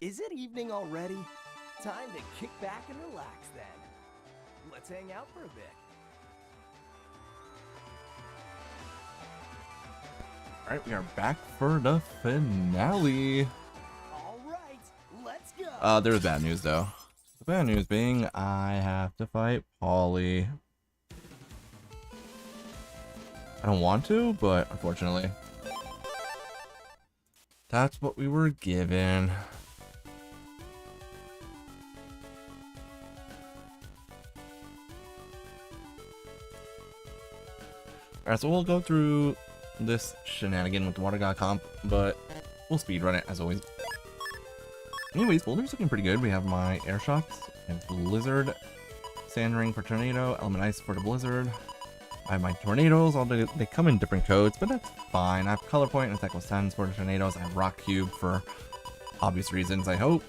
Is it evening already? Time to kick back and relax then. Let's hang out for a bit. Alright, we are back for the finale. Alright, let's go. There's bad news though. The bad news being I have to fight Polly. I don't want to, but unfortunately. That's what we were given. Alright, so we'll go through this shenanigan with the Water God comp, but we'll speedrun it as always. Anyways, Boulder's looking pretty good. We have my Air Shocks and Blizzard, Sand Ring for Tornado, Element Ice for the Blizzard. I have my Tornadoes, although they come in different codes, but that's fine. I have Color Point and Attack with Sense for the Tornadoes. I have Rock Cube for obvious reasons, I hope.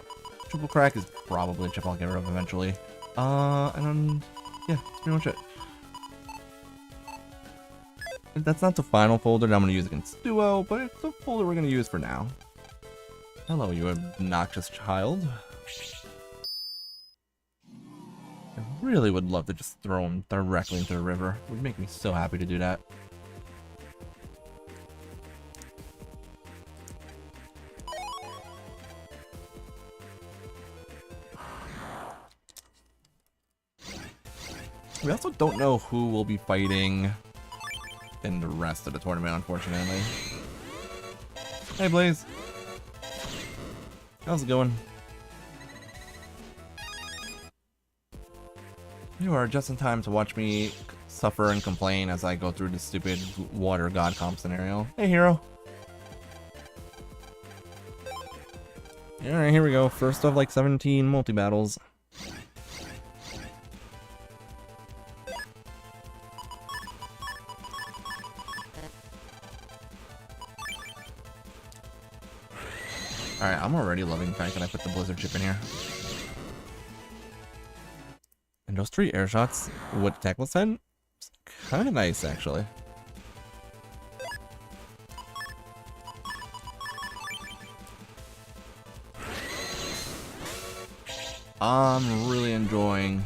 Triple Crack is probably a chip I'll get rid of eventually. And then, yeah, that's pretty much it. That's not the final folder that I'm going to use against Duo, but it's the folder we're going to use for now. Hello, you obnoxious child. I really would love to just throw him directly into the river. It would make me so happy to do that. We also don't know who will be fighting in the rest of the tournament, unfortunately. Hey, Blaze. How's it going? You are just in time to watch me suffer and complain as I go through the stupid Water God comp scenario. Hey, hero. Alright, here we go. First of like 17 multi-battles. Alright, I'm already loving the fact that I put the Blizzard chip in here. And those 3 air shots with Attack with Sen, it's kind of nice actually. I'm really enjoying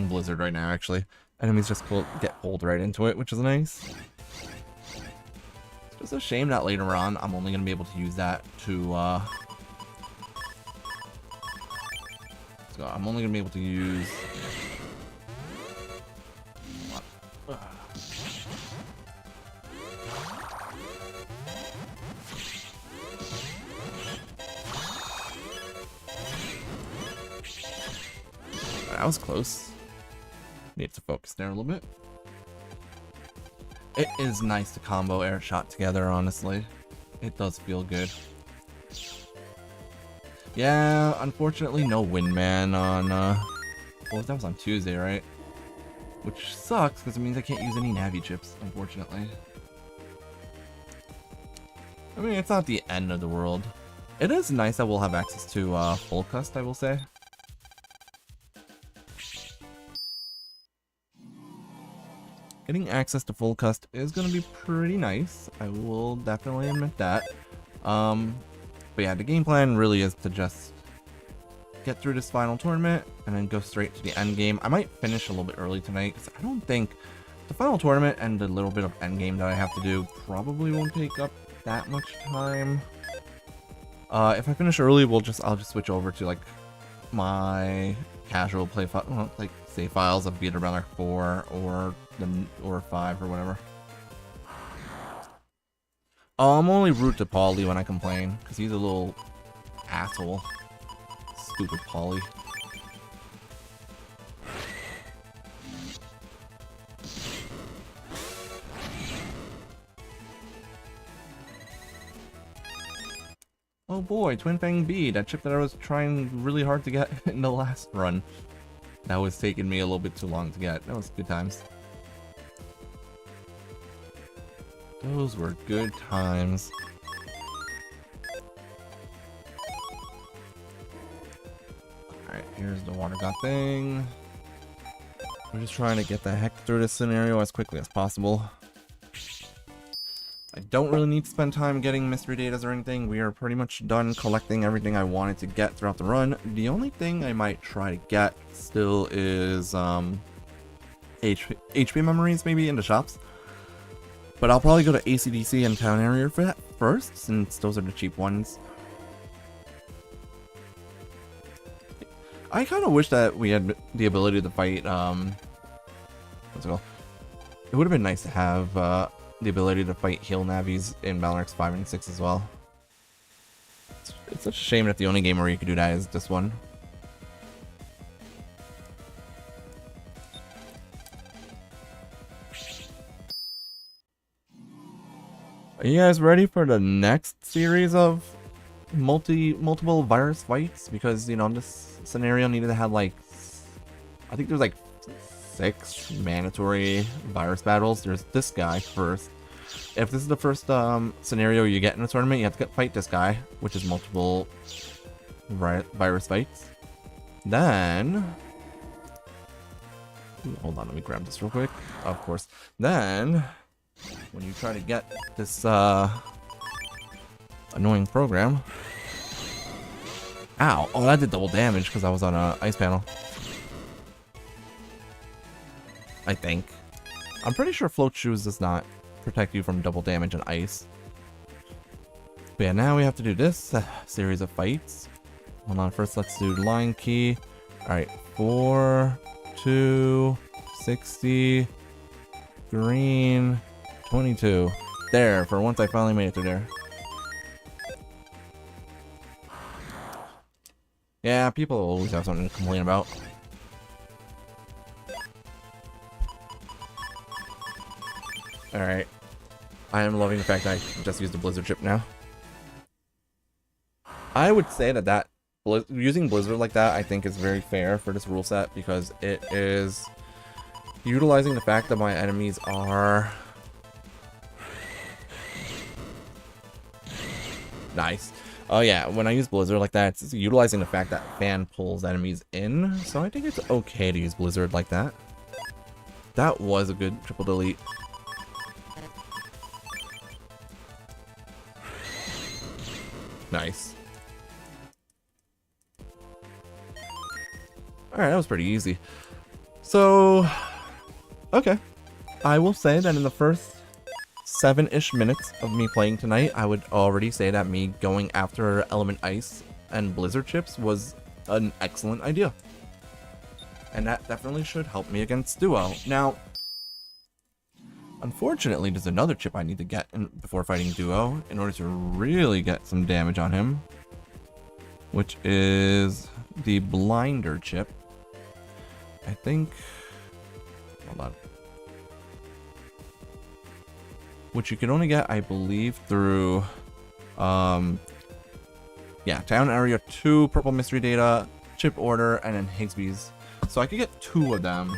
Blizzard right now actually. Enemies just get pulled right into it, which is nice. It's a shame that later on I'm only going to be able to use that to so I'm only going to be able to use that was close. Need to focus there a little bit. It is nice to combo air shot together, honestly. It does feel good. Yeah, unfortunately no Windman on, well, that was on Tuesday, right? Which sucks, because it means I can't use any Navi chips, unfortunately. I mean, it's not the end of the world. It is nice that we'll have access to, Full Cust, I will say. Getting access to Full Cust is going to be pretty nice. I will definitely admit that. But yeah, the game plan really is to just get through this final tournament and then go straight to the end game. I might finish a little bit early tonight because I don't think the final tournament and the little bit of end game that I have to do probably won't take up that much time. If I finish early, I'll just switch over to like my casual play like save files of Beat Around 4 or 5 or whatever. I'm only root to Polly when I complain, because he's a little asshole. Stupid Polly. Oh boy, Twin Fang B, that chip that I was trying really hard to get in the last run. That was taking me a little bit too long to get. That was good times. Those were good times. Alright, here's the Water God thing. We're just trying to get the heck through this scenario as quickly as possible. I don't really need to spend time getting mystery datas or anything. We are pretty much done collecting everything I wanted to get throughout the run. The only thing I might try to get still is HP memories maybe in the shops. But I'll probably go to ACDC and Town Area for that first, since those are the cheap ones. I kind of wish that we had the ability to fight, what's it called? It would have been nice to have the ability to fight heal navis in Battle Arcs 5 and 6 as well. It's such a shame that the only game where you could do that is this one. Are you guys ready for the next series of multiple virus fights? Because, you know, this scenario needed to have like, I think there's like 6 mandatory virus battles. There's this guy first. If this is the first scenario you get in a tournament, you have to fight this guy, which is multiple virus fights. Then, hold on, let me grab this real quick. Of course. Then, when you try to get this annoying program. Ow! Oh, that did double damage because I was on an ice panel. I think. I'm pretty sure Float Shoes does not protect you from double damage and ice. But yeah, now we have to do this series of fights. Hold on, first let's do line key. Alright, 4, 2, 60, green, 22. There, for once I finally made it through there. Yeah, people always have something to complain about. Alright. I am loving the fact that I just used the Blizzard chip now. I would say that using Blizzard like that, I think is very fair for this rule set, because it is utilizing the fact that my enemies are... Nice. Oh yeah, when I use Blizzard like that, it's utilizing the fact that Fan pulls enemies in, so I think it's okay to use Blizzard like that. That was a good triple delete. Nice. Alright, that was pretty easy. So, okay. I will say that in the first 7-ish minutes of me playing tonight, I would already say that me going after Element Ice and Blizzard chips was an excellent idea. And that definitely should help me against Duo. Now, unfortunately, there's another chip I need to get before fighting Duo in order to really get some damage on him, which is the Blinder chip. I think... Hold on. Which you can only get, I believe, through... yeah, Town Area 2, Purple Mystery Data, Chip Order, and then Higsby's. So I could get 2 of them.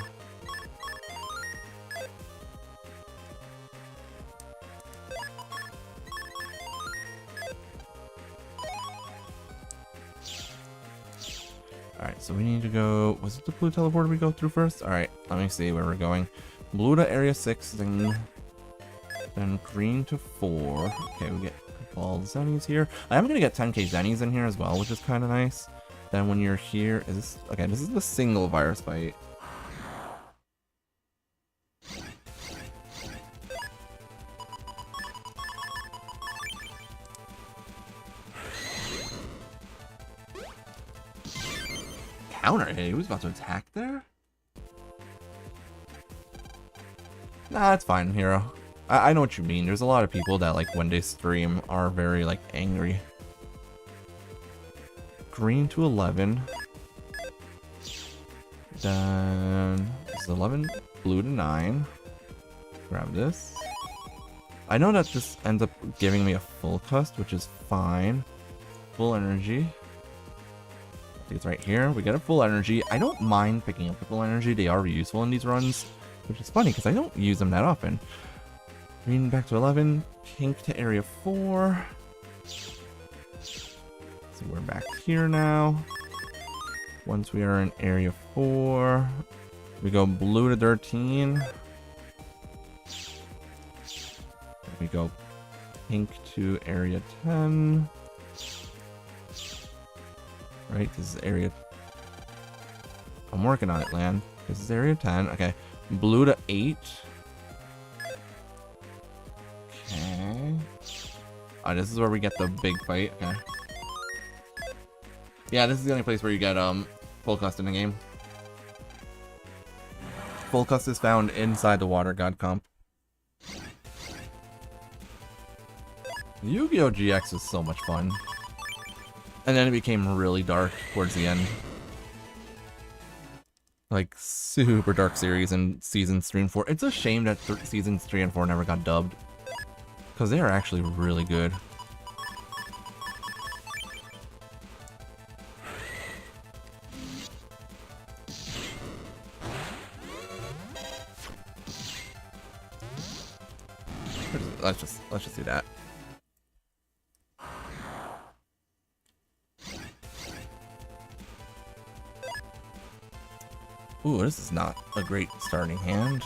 Alright, so we need to go... Was it the blue teleporter we go through first? Alright, let me see where we're going. Blue to Area 6, then green to 4. Okay, we get all Zennies here. I am going to get 10k Zennies in here as well, which is kind of nice. Then when you're here... Is this... Okay, this is the single virus fight. Counter hit? He was about to attack there? Nah, it's fine, Hero. I know what you mean. There's a lot of people that, like, when they stream are very, like, angry. Green to 11. Then... This is 11. Blue to 9. Grab this. I know that this ends up giving me a full cust, which is fine. Full energy. I think it's right here. We get a full energy. I don't mind picking up the full energy. They are useful in these runs, which is funny because I don't use them that often. Green back to 11. Pink to Area 4. So we're back here now. Once we are in Area 4, we go blue to 13. We go Pink to area 10. Right, this is area... I'm working on it, land. This is area 10. Okay. Blue to 8. Okay. Oh, this is where we get the big fight. Okay. Yeah, this is the only place where you get full cust in the game. Full cust is found inside the Water God comp. Yu-Gi-Oh! GX was so much fun. And then it became really dark towards the end. Like, super dark series in seasons 3 and 4. It's a shame that seasons 3 and 4 never got dubbed. Because they are actually really good. Let's just do that. Ooh, this is not a great starting hand.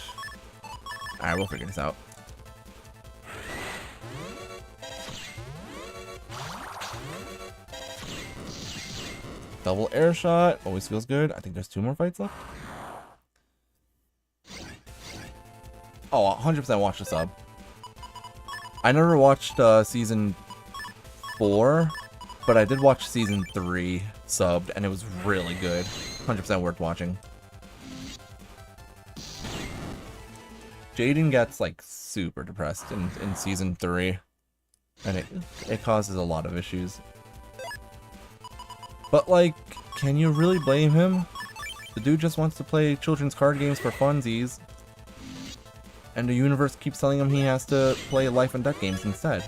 Alright, we'll figure this out. Double air shot. Always feels good. I think there's 2 more fights left. Oh, 100% watch the sub. I never watched season 4, but I did watch season 3 subbed, and it was really good. 100% worth watching. Jaden gets like super depressed in season 3, and it causes a lot of issues. But like, can you really blame him? The dude just wants to play children's card games for funsies, and the universe keeps telling him he has to play life and death games instead.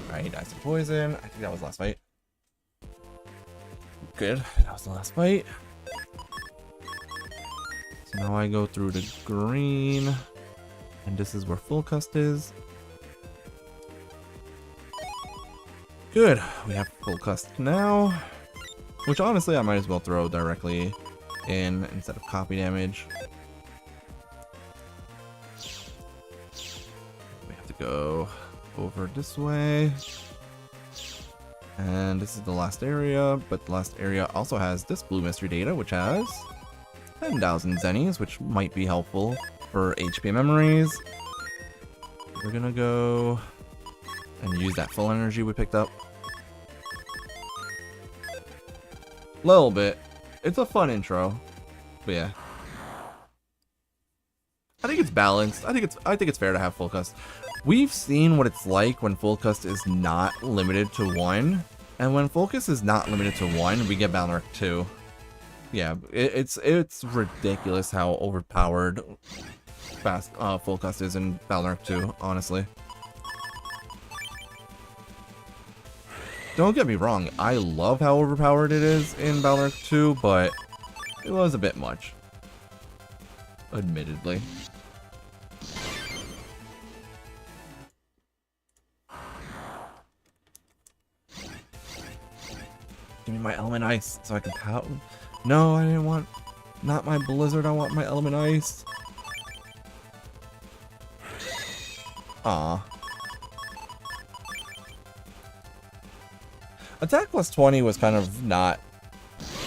Alright, ice and poison. I think that was the last fight. Good. That was the last fight. So now I go through the green. And this is where full cust is. Good. We have full cust now. Which honestly I might as well throw directly in instead of copy damage. We have to go over this way. And this is the last area, but the last area also has this blue mystery data, which has 10,000 zennies, which might be helpful for HP memories. We're gonna go and use that full energy we picked up. Little bit. It's a fun intro, but yeah. I think it's balanced. I think it's fair to have full cust. We've seen what it's like when full cust is not limited to 1, and when full cust is not limited to 1, we get Balnark 2. Yeah, it's ridiculous how overpowered fast full cust is in Balnark 2, honestly. Don't get me wrong, I love how overpowered it is in Balnark 2, but it was a bit much. Admittedly. Give me my element ice so I can pout. No, I didn't want... Not my blizzard, I want my element ice. Aw. Attack plus 20 was kind of not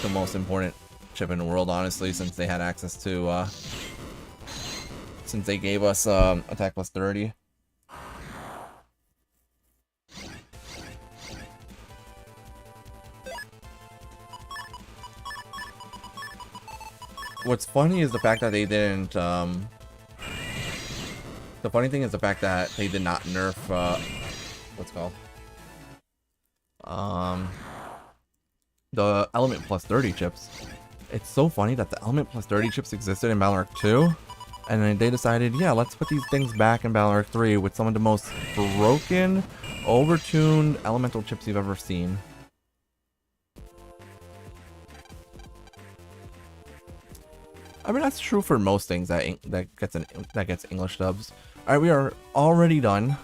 the most important chip in the world, honestly, since they had access to, since they gave us, attack plus 30. What's funny is the fact that they didn't, the funny thing is the fact that they did not nerf, what's it called? The element plus 30 chips. It's so funny that the element plus 30 chips existed in Balnark 2, and then they decided, yeah, let's put these things back in Balnark 3 with some of the most broken, overtuned elemental chips you've ever seen. I mean, that's true for most things that gets English dubs. Alright, we are already done.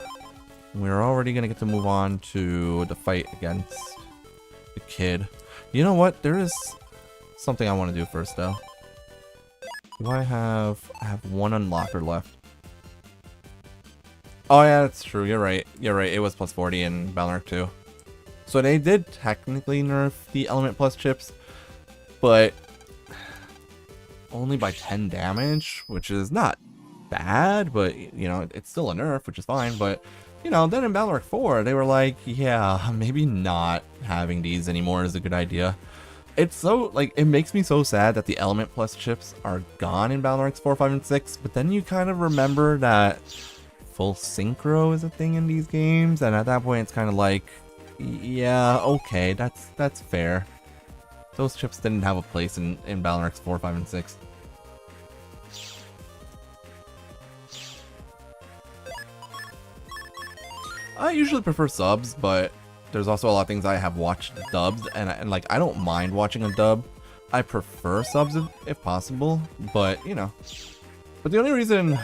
We're already gonna get to move on to the fight against the kid. You know what? There is something I want to do first, though. Do I have one unlocker left. Oh yeah, that's true. You're right. You're right. It was plus 40 in Balnark 2. So they did technically nerf the Element Plus chips, but only by 10 damage, which is not bad, but you know, it's still a nerf, which is fine. But you know, then in Balnark 4, they were like, yeah, maybe not having these anymore is a good idea. It's so, like, it makes me so sad that the Element Plus chips are gone in Balnarks 4, 5, and 6, but then you kind of remember that full synchro is a thing in these games, and at that point it's kind of like, yeah, okay, that's fair. Those chips didn't have a place in Balnarks 4, 5, and 6. I usually prefer subs, but there's also a lot of things I have watched dubs, and like, I don't mind watching a dub. I prefer subs if possible, but, you know. But the only reason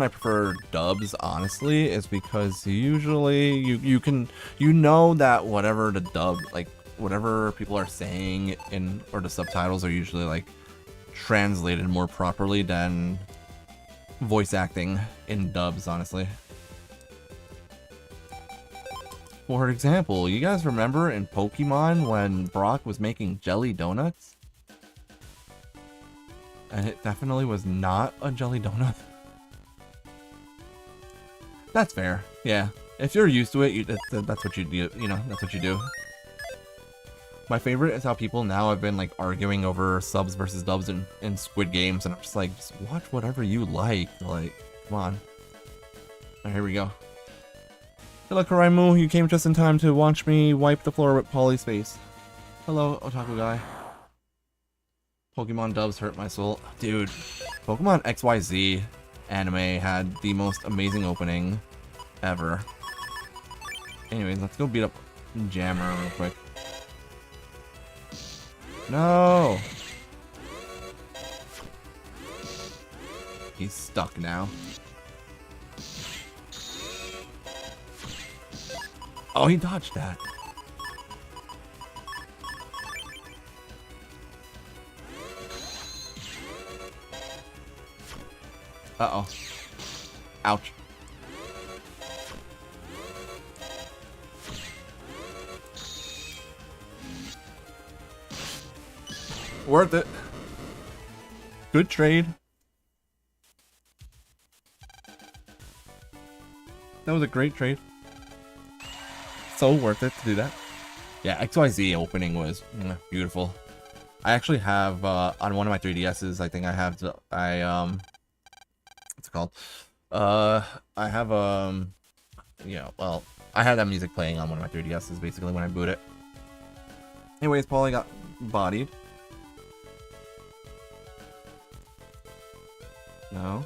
I prefer dubs, honestly, is because usually you know that whatever the dub, like whatever people are saying in, or the subtitles are usually like translated more properly than voice acting in dubs, honestly. For example, you guys remember in Pokemon when Brock was making jelly donuts? And it definitely was not a jelly donut. That's fair. Yeah. If you're used to it, that's what you do. You know, that's what you do. My favorite is how people now have been like arguing over subs versus dubs in Squid Games, and I'm just like, just watch whatever you like. Like, come on. Alright, here we go. Hello, Karaimu. You came just in time to watch me wipe the floor with Polly's face. Hello, Otaku guy. Pokemon dubs hurt my soul. Dude, Pokemon XYZ anime had the most amazing opening ever. Anyways, let's go beat up Jammer real quick. No! He's stuck now. Oh, he dodged that. Uh-oh. Ouch. Worth it. Good trade. That was a great trade. So worth it to do that. Yeah, XYZ opening was beautiful. I actually have on one of my 3DSs, I think I have what's it called? I have yeah, well, I had that music playing on one of my 3DSs basically when I boot it. Anyways, Paulie got bodied. No.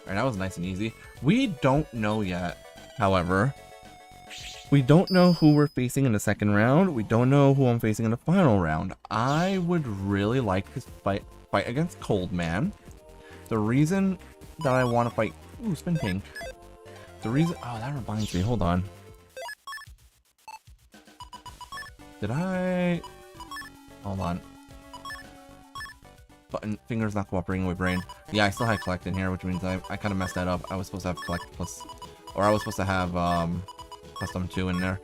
Alright, that was nice and easy. We don't know yet, however. We don't know who we're facing in the second round. We don't know who I'm facing in the final round. I would really like to fight against Coldman. The reason that I want to fight... Ooh, Spin Pink. The reason... Oh, that reminds me. Hold on. Did I... Hold on. Button, fingers not cooperating with brain. Yeah, I still had collect in here, which means I kind of messed that up. I was supposed to have collect plus... Or I was supposed to have custom 2 in there.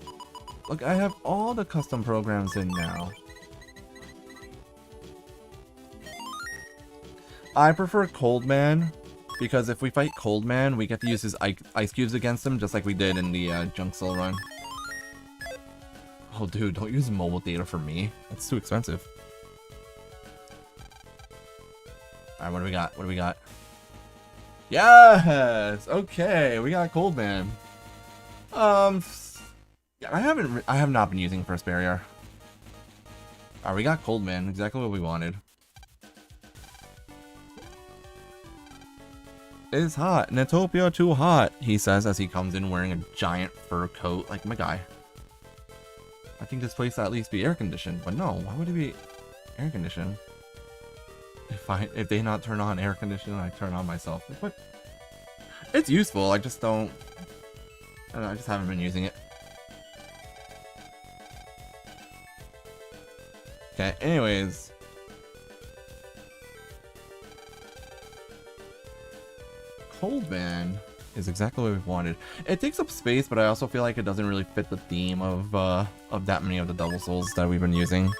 Look, I have all the custom programs in now. I prefer Coldman, because if we fight Coldman, we get to use his ice cubes against him, just like we did in the Junk Soul run. Oh, dude, don't use mobile data for me. That's too expensive. Alright, what do we got? What do we got? Yes! Okay, we got Coldman. Yeah, I have not been using First Barrier. Alright, we got Coldman. Exactly what we wanted. It's hot. Netopia too hot, he says as he comes in wearing a giant fur coat like my guy. I think this place at least be air conditioned, but no, why would it be air conditioned? If they not turn on air conditioning, I turn on myself. But it's useful. I just don't. I don't know, I just haven't been using it. Okay. Anyways. Cold Van is exactly what we wanted. It takes up space, but I also feel like it doesn't really fit the theme of that many of the double souls that we've been using.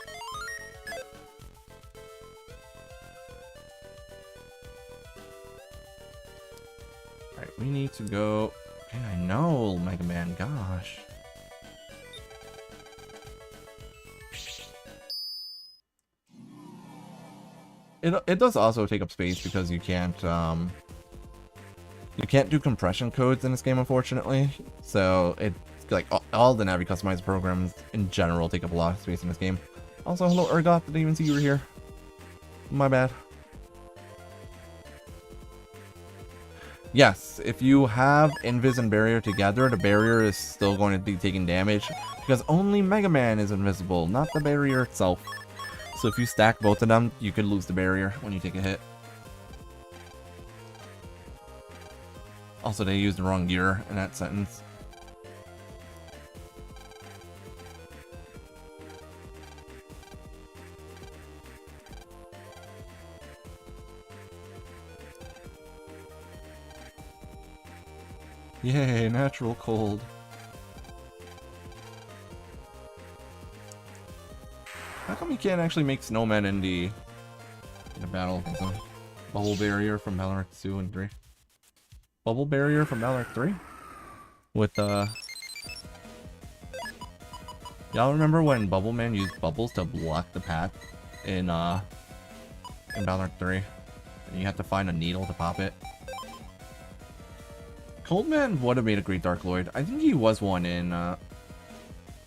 Alright, we need to go. Yeah, I know, Mega Man, gosh. It does also take up space because you can't do compression codes in this game, unfortunately. So it's like all the Navi customized programs in general take up a lot of space in this game. Also, hello Ergoth, didn't even see you were here. My bad. Yes, if you have Invis and Barrier together, the Barrier is still going to be taking damage because only Mega Man is invisible, not the Barrier itself. So if you stack both of them, you could lose the Barrier when you take a hit. Also, they used the wrong gear in that sentence. Yay, natural cold. How come you can't actually make snowmen in the battle against them? Bubble Barrier from Valorant 2 and 3. Bubble Barrier from Valorant 3? With y'all remember when Bubble Man used bubbles to block the path in Valorant 3? And you have to find a needle to pop it. Coldman would have made a great Dark Lord. I think he was one in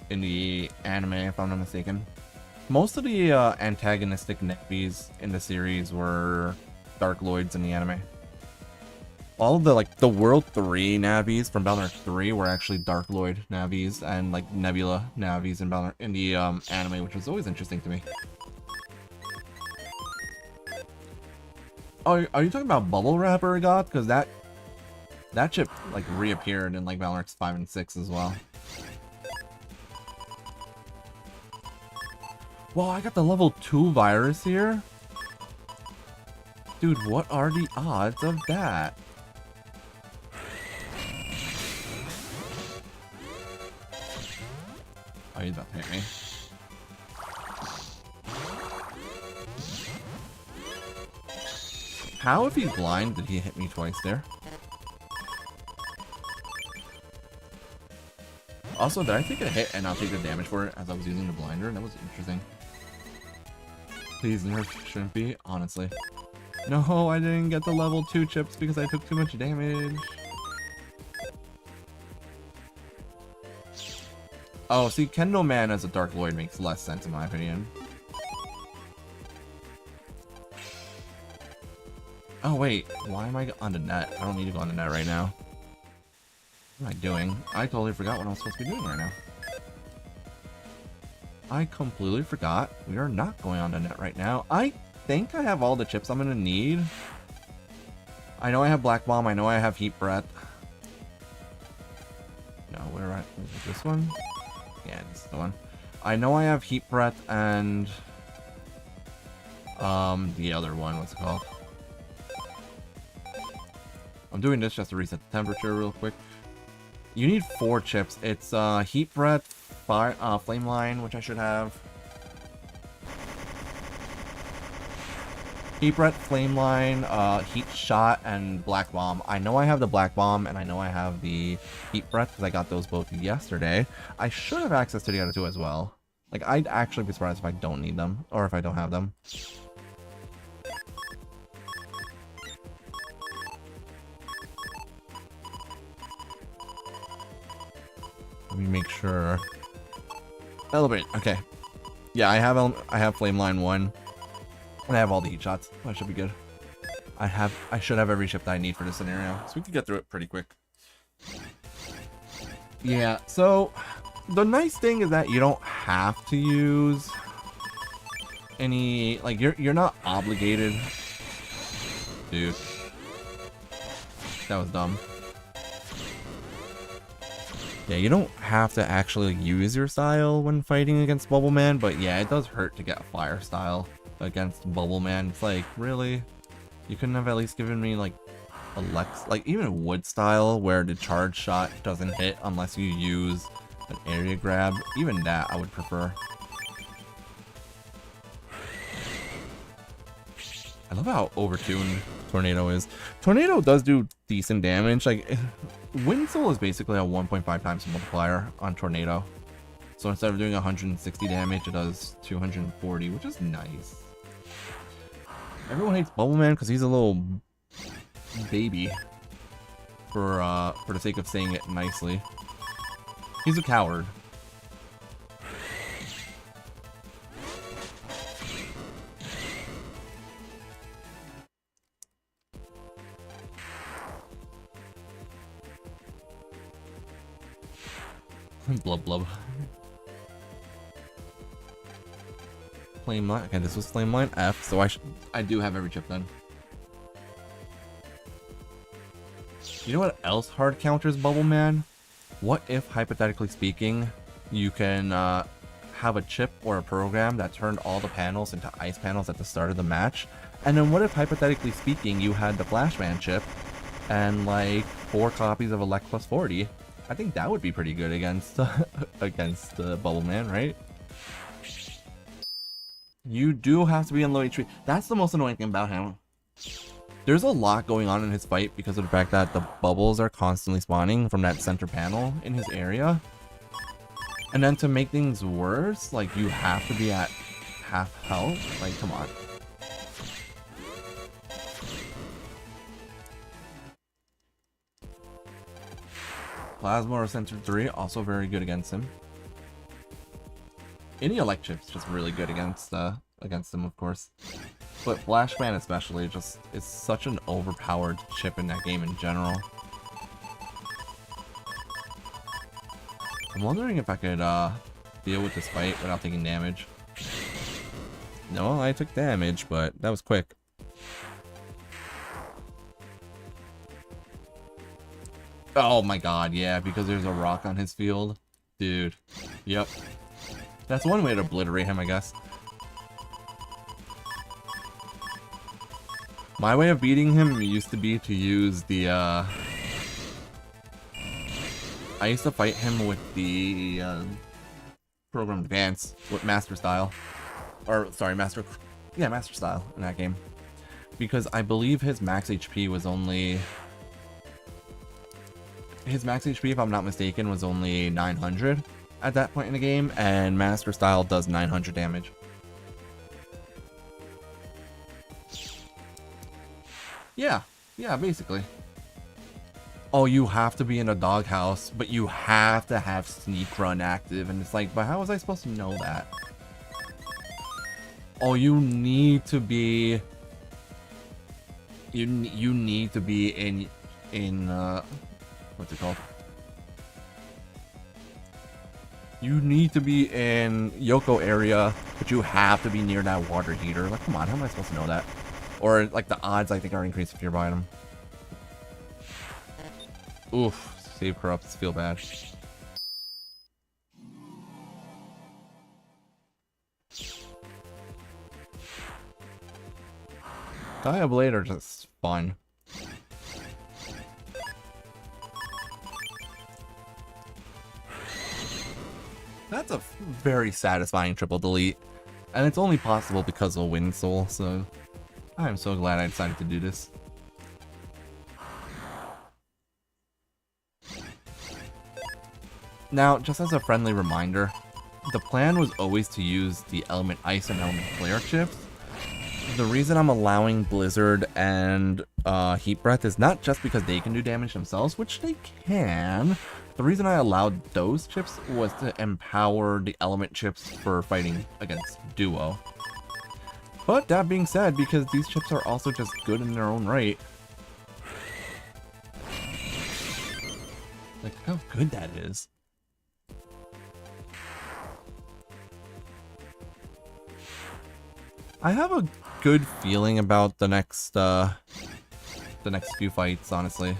the anime, if I'm not mistaken. Most of the antagonistic Navis in the series were Dark Lords in the anime. All of the World 3 Navis from Valorant 3 were actually Dark Lord Navis and like Nebula Navis in Valorant in the anime, which was always interesting to me. Oh, are you talking about Bubble Wrapper, God? Because that chip like reappeared in like Valorant 5 and 6 as well. Whoa, I got the level 2 virus here? Dude, what are the odds of that? Oh, he's about to hit me. How, if he's blind, did he hit me twice there? Also, did I take a hit and not take the damage for it as I was using the blinder? That was interesting. Please, nerf shouldn't be, honestly. No, I didn't get the level 2 chips because I took too much damage. Oh, see, Kendo Man as a Dark Lord makes less sense in my opinion. Oh wait, why am I on the net? I don't need to go on the net right now. What am I doing? I totally forgot what I'm supposed to be doing right now. I completely forgot. We are not going on the net right now. I think I have all the chips I'm gonna need. I know I have Black Bomb. I know I have Heat Breath. No, where at? Is this one? Yeah, this is the one. I know I have Heat Breath and the other one. What's it called? I'm doing this just to reset the temperature real quick. You need 4 chips. It's Heat Breath, Fire, Flame Line, which I should have. Heat Breath, Flame Line, Heat Shot, and Black Bomb. I know I have the Black Bomb, and I know I have the Heat Breath, because I got those both yesterday. I should have access to the other 2 as well. Like, I'd actually be surprised if I don't need them, or if I don't have them. Let me make sure. Elevate. Okay. Yeah, I have Flame Line 1. And I have all the heat shots. That should be good. I should have every chip that I need for this scenario. So we can get through it pretty quick. Yeah, so the nice thing is that you don't have to use any, like, you're not obligated. Dude. That was dumb. Yeah, you don't have to actually use your style when fighting against Bubble Man, but yeah, it does hurt to get a fire style against Bubble Man. It's like, really? You couldn't have at least given me like a like even a wood style where the charge shot doesn't hit unless you use an area grab. Even that I would prefer. I love how overtuned Tornado is. Tornado does do decent damage. Like, Wind Soul is basically a 1.5 times multiplier on Tornado. So instead of doing 160 damage, it does 240, which is nice. Everyone hates Bubble Man because he's a little baby. For the sake of saying it nicely. He's a coward. Blub blub. Flame line. Okay, this was flame line F, so I do have every chip then. You know what else hard counters Bubble Man? What if, hypothetically speaking, you can have a chip or a program that turned all the panels into ice panels at the start of the match? And then what if, hypothetically speaking, you had the Flashman chip and like 4 copies of Elect plus 40? I think that would be pretty good against against Bubble Man, right? You do have to be on low HP. That's the most annoying thing about him. There's a lot going on in his fight because of the fact that the bubbles are constantly spawning from that center panel in his area. And then to make things worse, like, you have to be at half health. Like, come on. Plasma or Sensor 3, also very good against him. Any Elect chip's just really good against him, of course. But Flashman especially, just is such an overpowered chip in that game in general. I'm wondering if I could deal with this fight without taking damage. No, I took damage, but that was quick. Oh my god, yeah, because there's a rock on his field. Dude. Yep. That's one way to obliterate him, I guess. My way of beating him used to be to use the, I used to fight him with the, Program Advance, with Master Style. Or, sorry, Master Style in that game. Because I believe his max HP was only... His max HP, if I'm not mistaken, was only 900 at that point in the game, and Master Style does 900 damage. Yeah, basically. Oh, you have to be in a doghouse, but you have to have Sneak Run active, and it's like, but how was I supposed to know that? Oh, you need to be... You need to be in what's it called? You need to be in Yoko area, but you have to be near that water heater. Like, come on, how am I supposed to know that? Or, like, the odds, I think, are increased if you're buying them. Oof, save corrupts, feel bad. Dia Blade are just fun. That's a very satisfying triple delete, and it's only possible because of Wind Soul, so I'm so glad I decided to do this. Now, just as a friendly reminder, the plan was always to use the Element Ice and Element Flare chips. The reason I'm allowing Blizzard and Heat Breath is not just because they can do damage themselves, which they can. The reason I allowed those chips was to empower the element chips for fighting against Duo. But that being said, because these chips are also just good in their own right. Like, how good that is. I have a good feeling about the next few fights, honestly.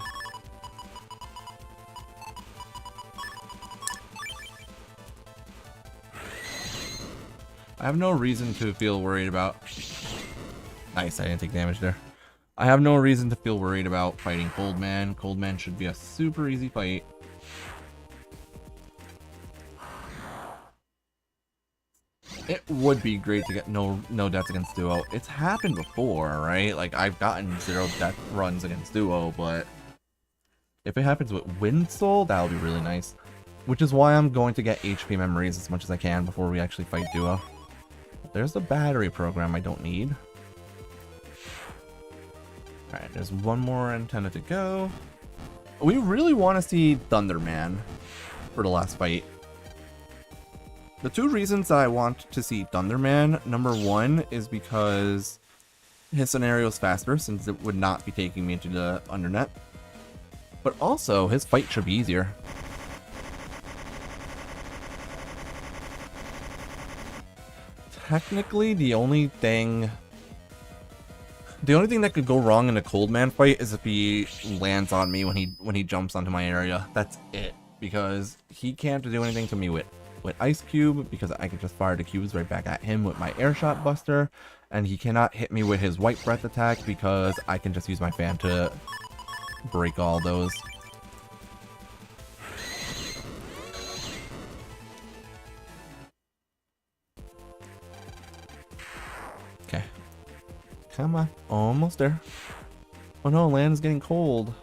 I have no reason to feel worried about... Nice, I didn't take damage there. I have no reason to feel worried about fighting Cold Man. Cold Man should be a super easy fight. It would be great to get no deaths against Duo. It's happened before, right? Like, I've gotten 0 death runs against Duo, but if it happens with Wind Soul, that would be really nice. Which is why I'm going to get HP memories as much as I can before we actually fight Duo. There's the battery program I don't need. Alright, there's one more antenna to go. We really want to see Thunderman for the last fight. The two reasons that I want to see Thunderman, number one, is because his scenario is faster, since it would not be taking me into the Undernet. But also, his fight should be easier. Technically, the only thing that could go wrong in a Cold Man fight is if he lands on me when he jumps onto my area. That's it, because he can't do anything to me with Ice Cube, because I can just fire the cubes right back at him with my Air Shot Buster, and he cannot hit me with his White Breath attack because I can just use my fan to break all those. Okay. Come on. Almost there. Oh no, land is getting cold.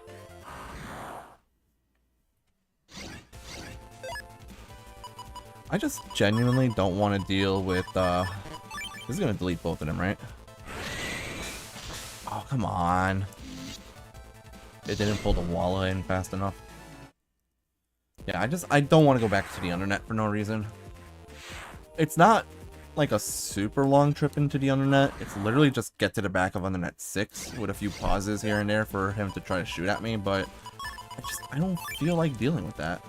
I just genuinely don't want to deal with, this is going to delete both of them, right? Oh, come on. It didn't pull the wall in fast enough. Yeah, I don't want to go back to the Undernet for no reason. It's not like a super long trip into the Undernet. It's literally just get to the back of Undernet 6 with a few pauses here and there for him to try to shoot at me, but I don't feel like dealing with that.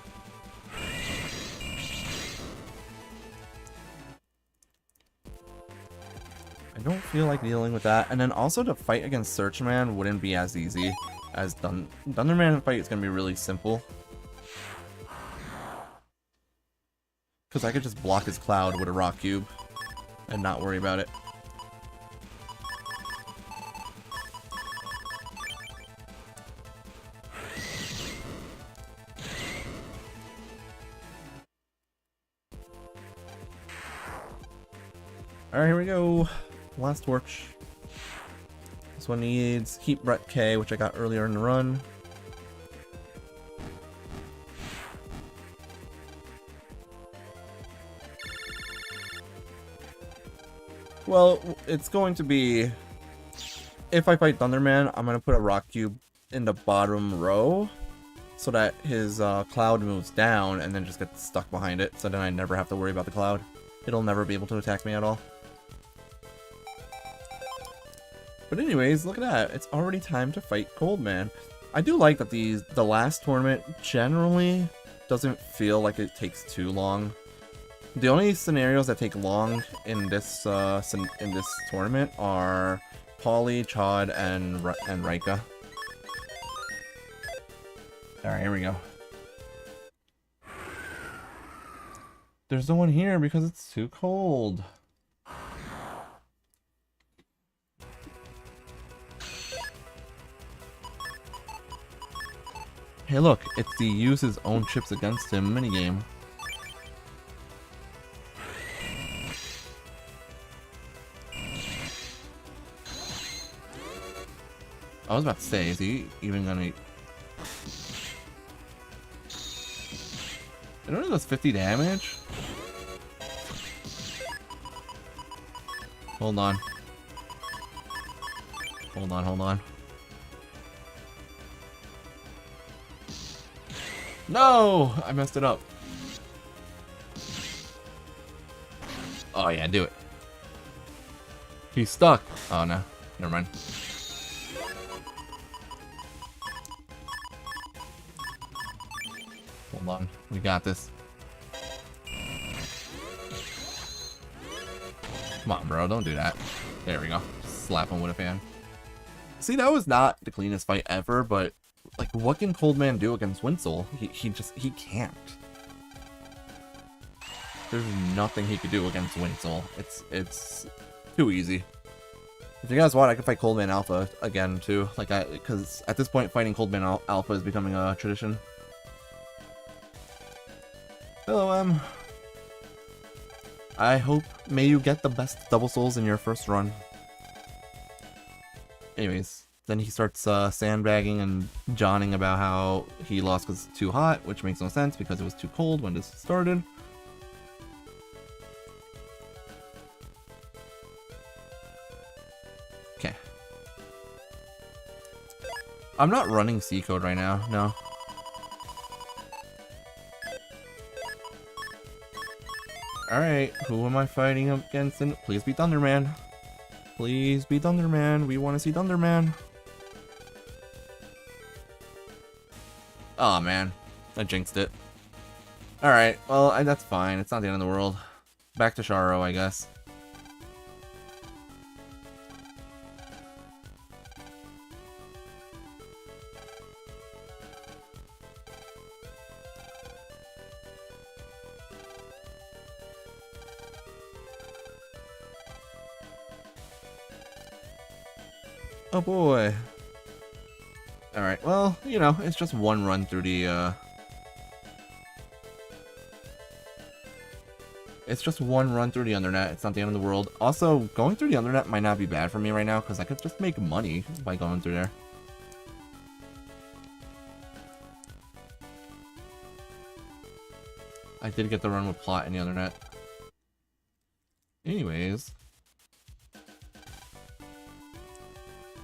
I don't feel like dealing with that. And then also the fight against Searchman wouldn't be as easy as Thunderman fight is going to be really simple. Because I could just block his cloud with a rock cube and not worry about it. Alright, here we go. Last torch. This one needs Heat Brett K, which I got earlier in the run. Well, it's going to be... If I fight Thunderman, I'm going to put a rock cube in the bottom row so that his cloud moves down and then just gets stuck behind it, so then I never have to worry about the cloud. It'll never be able to attack me at all. But anyways, look at that. It's already time to fight Coldman. I do like that the last tournament generally doesn't feel like it takes too long. The only scenarios that take long in this tournament are Polly, Chod, and Rika. Alright, here we go. There's no one here because it's too cold. Hey look, it's the use his own chips against him minigame. I was about to say, is he even gonna... It only does 50 damage? Hold on. Hold on, hold on. No! I messed it up. Oh yeah, do it. He's stuck. Oh no, never mind. Hold on, we got this. Come on, bro, don't do that. There we go. Slap him with a fan. See, that was not the cleanest fight ever, but like, what can Coldman do against Winsel? He can't. There's nothing he could do against Winsel. It's too easy. If you guys want, I can fight Coldman Alpha again too. Like, because at this point, fighting Coldman Alpha is becoming a tradition. Hello, Em. I hope may you get the best double souls in your first run. Anyways, then he starts sandbagging and jawing about how he lost because it's too hot, which makes no sense because it was too cold when this started. Okay. I'm not running C code right now, no. Alright, who am I fighting against? Please be Thunderman. Please be Thunderman. We want to see Thunderman. Aw, oh, man. I jinxed it. Alright, well, that's fine. It's not the end of the world. Back to Sharo, I guess. Oh boy. Alright, well, you know, it's just one run through the, It's just one run through the Undernet. It's not the end of the world. Also, going through the Undernet might not be bad for me right now, because I could just make money by going through there. I did get the run with plot in the Undernet. Anyways.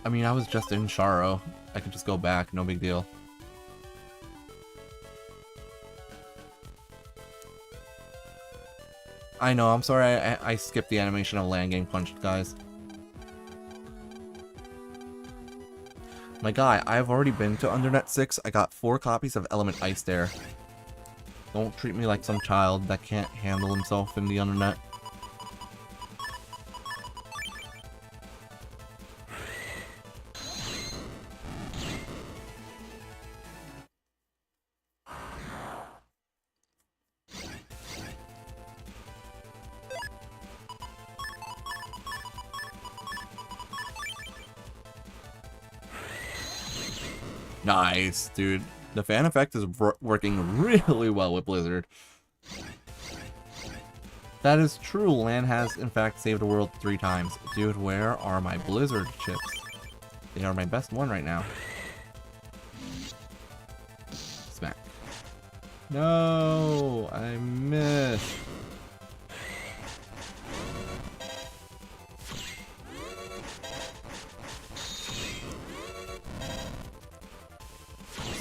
I mean, I was just in Sharo. I could just go back, no big deal. I know, I'm sorry I skipped the animation of land getting punched, guys. My guy, I've already been to Undernet 6. I got 4 copies of Element Ice there. Don't treat me like some child that can't handle himself in the Undernet. Nice, dude. The fan effect is working really well with Blizzard. That is true. Lan has, in fact, saved the world 3 times. Dude, where are my Blizzard chips? They are my best one right now. Smack. No, I missed.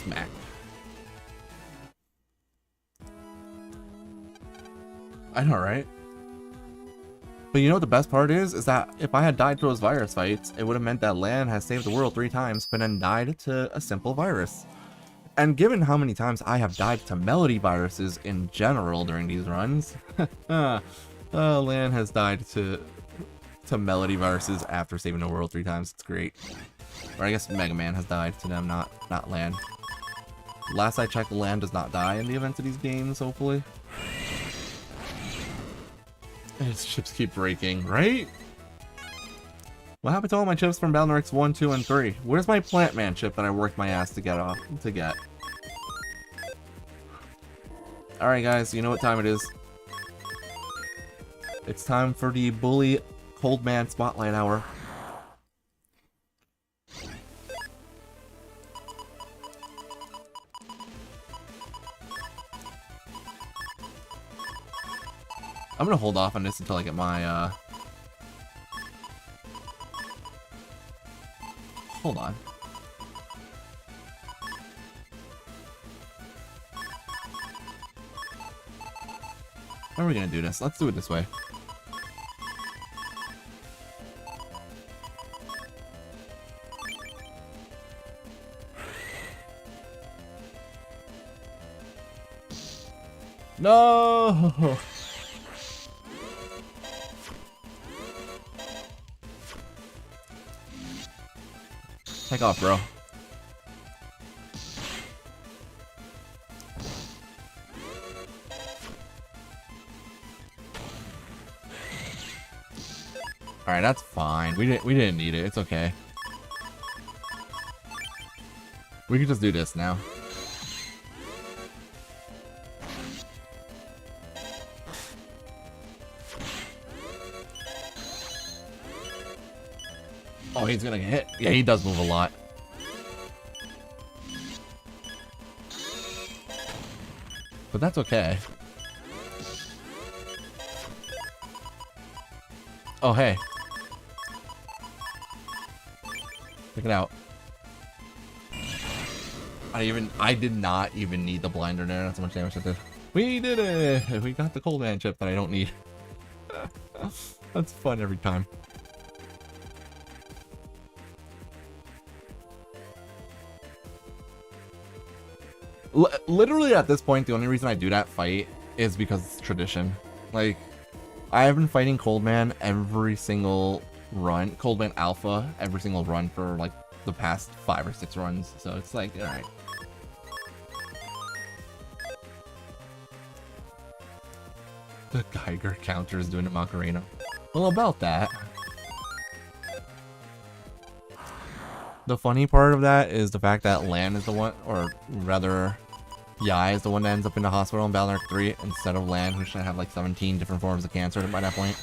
Smack. I know, right? But you know what the best part is that if I had died to those virus fights, it would have meant that Lan has saved the world 3 times, but then died to a simple virus. And given how many times I have died to melody viruses in general during these runs, Lan has died to melody viruses after saving the world 3 times. It's great. Or I guess Mega Man has died to them, not Lan. Last I checked, Lan does not die in the event of these games, hopefully. His chips keep breaking, right? What happened to all my chips from Battle X 1, 2, and 3? Where's my Plant Man chip that I worked my ass to get? Alright guys, you know what time it is. It's time for the Bully Cold Man Spotlight Hour. I'm gonna hold off on this until I get my, Hold on. How are we gonna do this? Let's do it this way. No! Take off, bro. Alright, that's fine. We didn't need it. It's okay. We can just do this now. Oh, he's gonna get hit. Yeah, he does move a lot. But that's okay. Oh, hey. Check it out. I did not even need the blinder there. That's how much damage I did. We did it! We got the cold man chip that I don't need. That's fun every time. Literally at this point, the only reason I do that fight is because it's tradition. Like, I have been fighting Coldman every single run, Coldman Alpha, every single run for like the past 5 or 6 runs. So it's like, alright. The Geiger counter is doing a Macarena. Well, about that. The funny part of that is the fact that Lan is the one, or rather, Yai is the one that ends up in the hospital in Battle Arc 3 instead of Lan, who should have like 17 different forms of cancer by that point.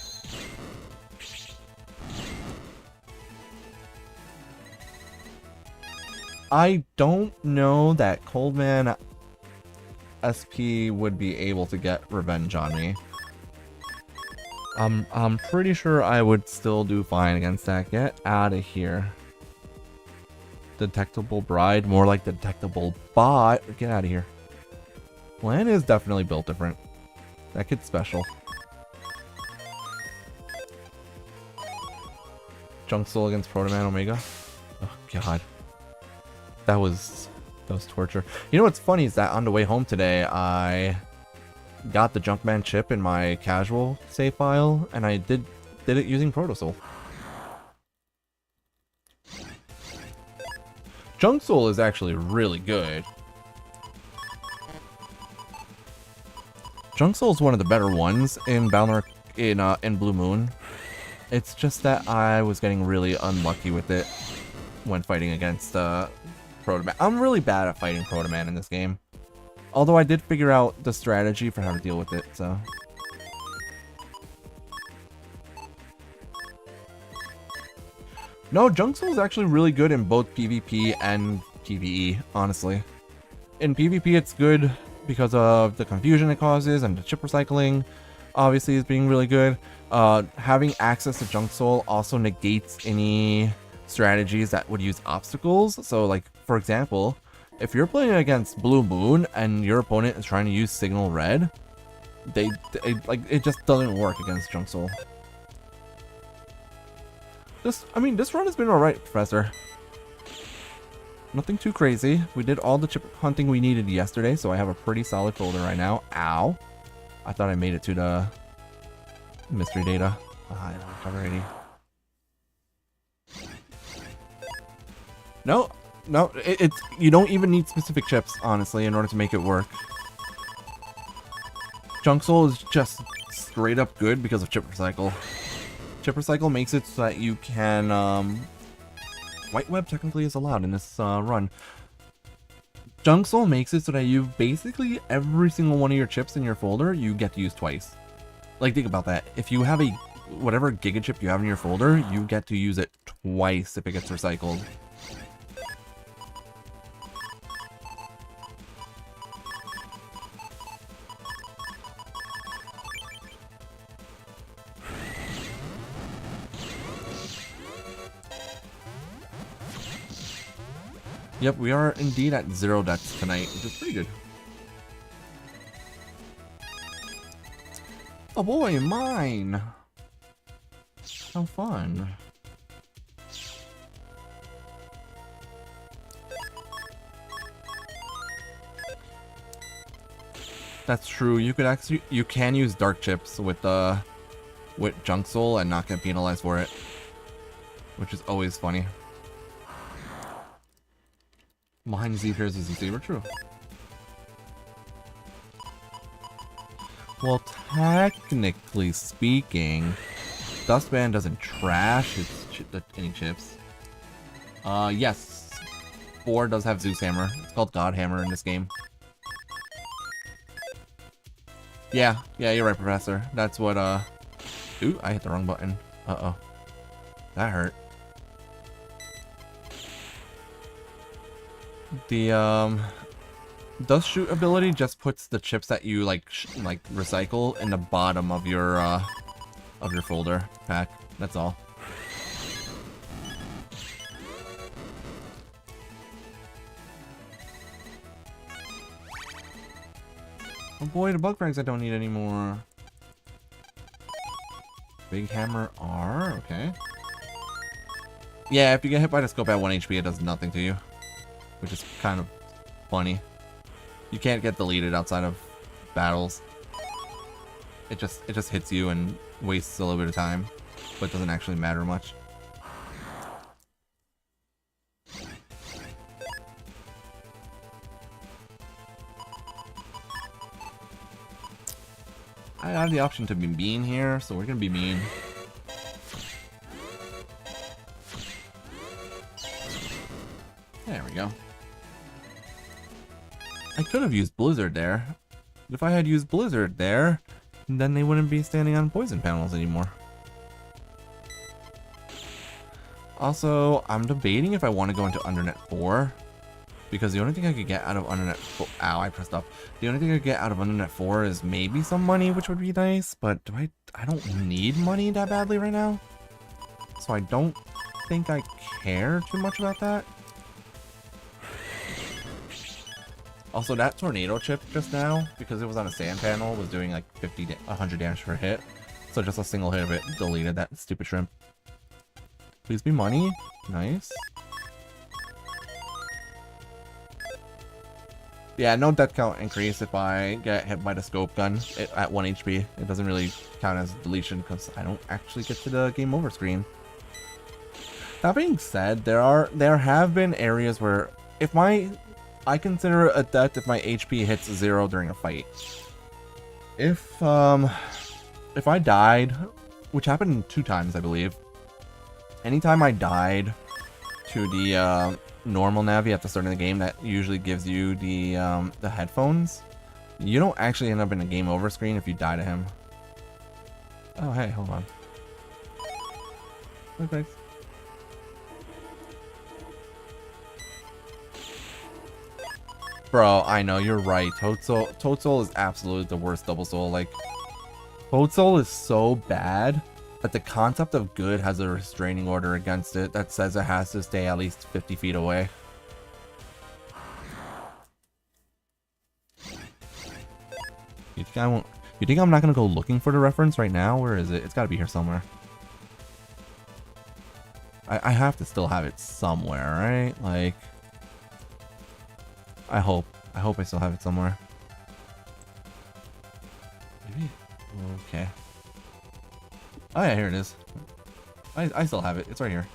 I don't know that Coldman SP would be able to get revenge on me. I'm pretty sure I would still do fine against that. Get out of here. Detectable bride, more like detectable bot. Get out of here. Lan is definitely built different. That kid's special. Junk Soul against Proto Man Omega. Oh god. That was torture. You know what's funny is that on the way home today, I got the Junkman chip in my casual save file, and I did it using Proto Soul. Junk Soul is actually really good. Junk Soul is one of the better ones in Balnor in Blue Moon. It's just that I was getting really unlucky with it when fighting against Proto Man. I'm really bad at fighting Proto Man in this game. Although I did figure out the strategy for how to deal with it, so. No, Junk Soul is actually really good in both PvP and PvE, honestly. In PvP, it's good because of the confusion it causes and the chip recycling, obviously, is being really good. Having access to Junk Soul also negates any strategies that would use obstacles. So, like, for example, if you're playing against Blue Moon and your opponent is trying to use Signal Red, it just doesn't work against Junk Soul. This run has been alright, Professor. Nothing too crazy. We did all the chip hunting we needed yesterday, so I have a pretty solid folder right now. Ow. I thought I made it to the mystery data. I don't have already. No, it's you don't even need specific chips, honestly, in order to make it work. Junk Soul is just straight up good because of chip recycle. Chip recycle makes it so that you can, White Web technically is allowed in this run. Junk Soul makes it so that you basically, every single one of your chips in your folder, you get to use twice. Like, think about that. If you have a, whatever Giga chip you have in your folder, you get to use it twice if it gets recycled. Yep, we are indeed at 0 deaths tonight, which is pretty good. Oh boy, mine! How fun. That's true. You could actually, you can use dark chips with Junk Soul and not get penalized for it, which is always funny. Mine Z appears as a saber, true. Well, technically speaking, Dustband doesn't trash any chips. Yes. 4 does have Zeus Hammer. It's called God Hammer in this game. Yeah, you're right, Professor. That's what, Ooh, I hit the wrong button. Uh-oh. That hurt. The, Dust Shoot ability just puts the chips that you, like recycle in the bottom of your folder pack. That's all. Oh boy, the bug frags I don't need anymore. Big Hammer R, okay. Yeah, if you get hit by the scope at 1 HP, it does nothing to you. Which is kind of funny. You can't get deleted outside of battles. It just hits you and wastes a little bit of time, but doesn't actually matter much. I have the option to be mean here, so we're gonna be mean. There we go. I could have used Blizzard there. If I had used Blizzard there, then they wouldn't be standing on poison panels anymore. Also, I'm debating if I want to go into Undernet 4. Because the only thing I could get out of Undernet 4... Ow, I pressed up. The only thing I could get out of Undernet 4 is maybe some money, which would be nice. But I don't need money that badly right now. So I don't think I care too much about that. Also, that tornado chip just now, because it was on a sand panel, was doing like 100 damage per hit. So just a single hit of it deleted that stupid shrimp. Please be money. Nice. Yeah, no death count increase if I get hit by the scope gun at 1 HP. It doesn't really count as deletion because I don't actually get to the game over screen. That being said, there have been areas where I consider a death if my HP hits 0 during a fight. If I died, which happened 2 times I believe. Anytime I died to the normal Navi at the start of the game, that usually gives you the headphones. You don't actually end up in a game over screen if you die to him. Oh hey, hold on. Oh, thanks. Bro, I know, you're right. Toad Soul is absolutely the worst double soul. Like, Toad Soul is so bad that the concept of good has a restraining order against it that says it has to stay at least 50 feet away. You think I'm not gonna go looking for the reference right now? Where is it? It's gotta be here somewhere. I have to still have it somewhere, right? Like, I hope I still have it somewhere. Maybe. Okay. Oh yeah, here it is. I still have it. It's right here.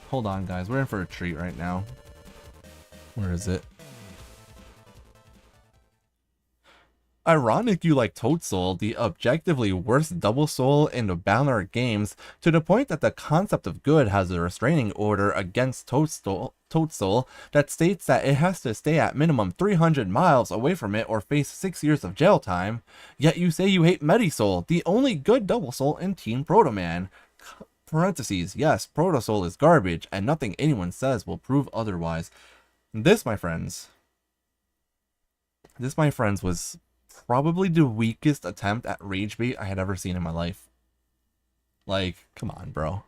Hold on, guys. We're in for a treat right now. Where is it? Ironic you like Toad Soul, the objectively worst double soul in the Banner games, to the point that the concept of good has a restraining order against Toad Soul that states that it has to stay at minimum 300 miles away from it or face 6 years of jail time. Yet you say you hate Medisoul, the only good double soul in Team Proto Man. Parentheses, yes, Proto Soul is garbage, and nothing anyone says will prove otherwise. This, my friends, was probably the weakest attempt at rage bait I had ever seen in my life. Like, come on, bro.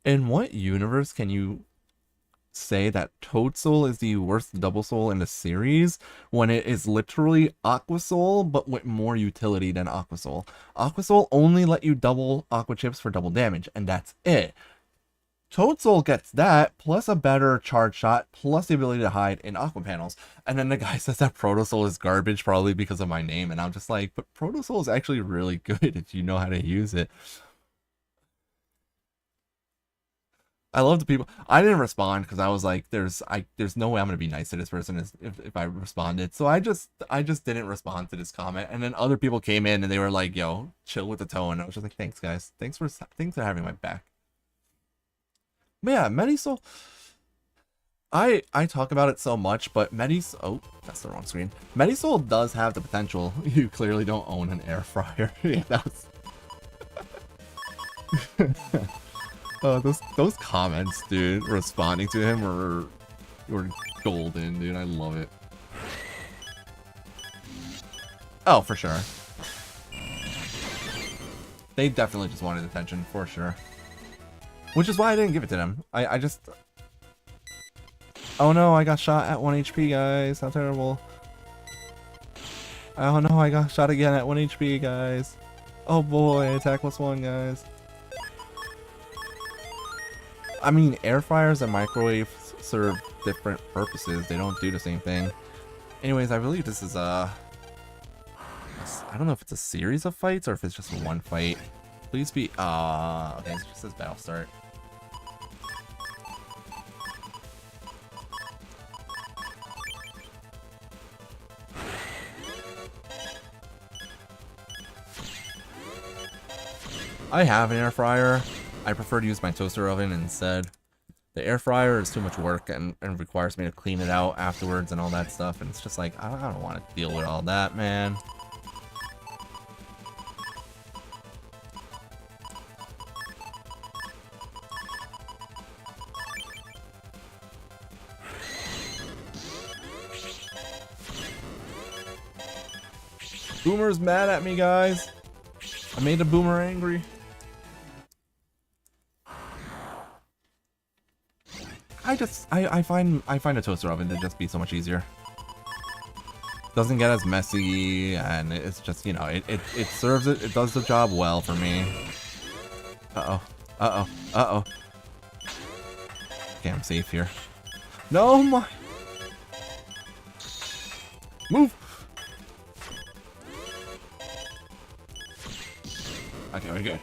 In what universe can you say that Toad Soul is the worst double soul in the series when it is literally Aqua Soul but with more utility than Aqua Soul? Aqua Soul only let you double Aqua Chips for double damage, and that's it. Toad Soul gets that, plus a better charge shot, plus the ability to hide in Aqua panels. And then the guy says that Proto Soul is garbage, probably because of my name. And I'm just like, but Proto Soul is actually really good if you know how to use it. I love the people. I didn't respond because I was like, there's no way I'm gonna be nice to this person if I responded. So I just didn't respond to this comment. And then other people came in and they were like, yo, chill with the tone. I was just like, thanks guys. Thanks for having my back. But yeah, Medisol. I talk about it so much, but oh, that's the wrong screen. Medisol does have the potential. You clearly don't own an air fryer. Yeah, that was. Oh, those comments, dude, responding to him were golden, dude. I love it. Oh, for sure. They definitely just wanted attention, for sure. Which is why I didn't give it to them. I just... Oh no, I got shot at 1 HP, guys. How terrible. Oh no, I got shot again at 1 HP, guys. Oh boy, attack +1, guys. I mean, air fryers and microwaves serve different purposes. They don't do the same thing. Anyways, I believe this is I don't know if it's a series of fights or if it's just one fight. Please be okay, it just says battle start. I have an air fryer. I prefer to use my toaster oven instead. The air fryer is too much work and requires me to clean it out afterwards and all that stuff. And it's just like, I don't want to deal with all that, man. Boomer's mad at me, guys. I made a boomer angry. I find a toaster oven to just be so much easier. Doesn't get as messy, and it's just, you know, it serves it does the job well for me. Uh-oh. Okay, I'm safe here. No, my... Move! Okay, we're good.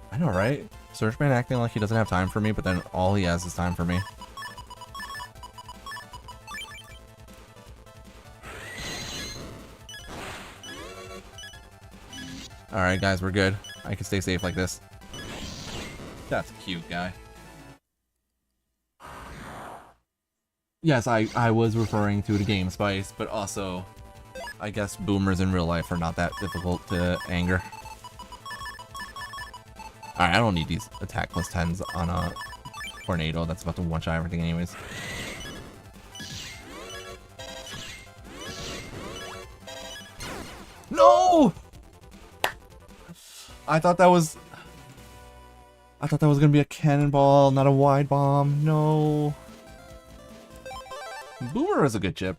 I know, right? Searchman acting like he doesn't have time for me, but then all he has is time for me. Alright, guys, we're good. I can stay safe like this. That's cute, guy. Yes, I was referring to the game Spice, but also, I guess boomers in real life are not that difficult to anger. Alright, I don't need these attack +10s on a tornado that's about to one-shot everything anyways. No! I thought that was gonna be a cannonball, not a wide bomb. No. Boomer is a good chip.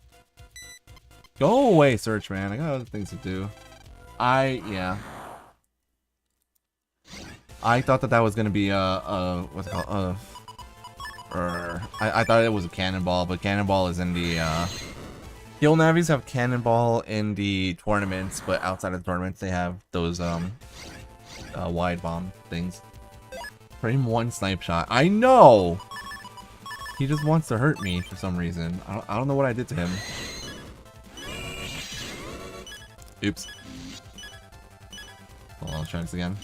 Go away, Search Man. I got other things to do. Yeah. I thought that was gonna be what's it called? I thought it was a cannonball, but cannonball is in the Heal Navis have cannonball in the tournaments, but outside of the tournaments they have those wide bomb things. Frame 1 snipe shot. I know. He just wants to hurt me for some reason. I don't know what I did to him. Oops. Hold on, let's try this again.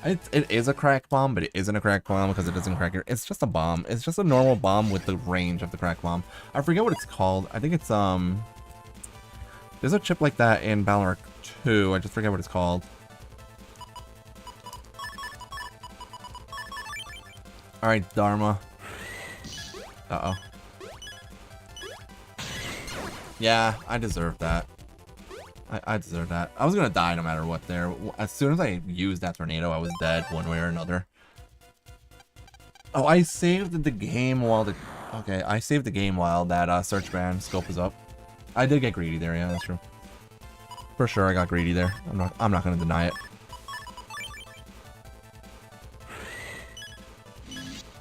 It is a crack bomb, but it isn't a crack bomb because it doesn't crack your... It's just a bomb. It's just a normal bomb with the range of the crack bomb. I forget what it's called. I think it's, there's a chip like that in Valorant 2. I just forget what it's called. Alright, Dharma. Uh-oh. Yeah, I deserve that. I deserve that. I was gonna die no matter what there. As soon as I used that tornado, I was dead one way or another. Oh, I saved the game while the... Okay, I saved the game while that search band scope was up. I did get greedy there, yeah, that's true. For sure I got greedy there. I'm not gonna deny it.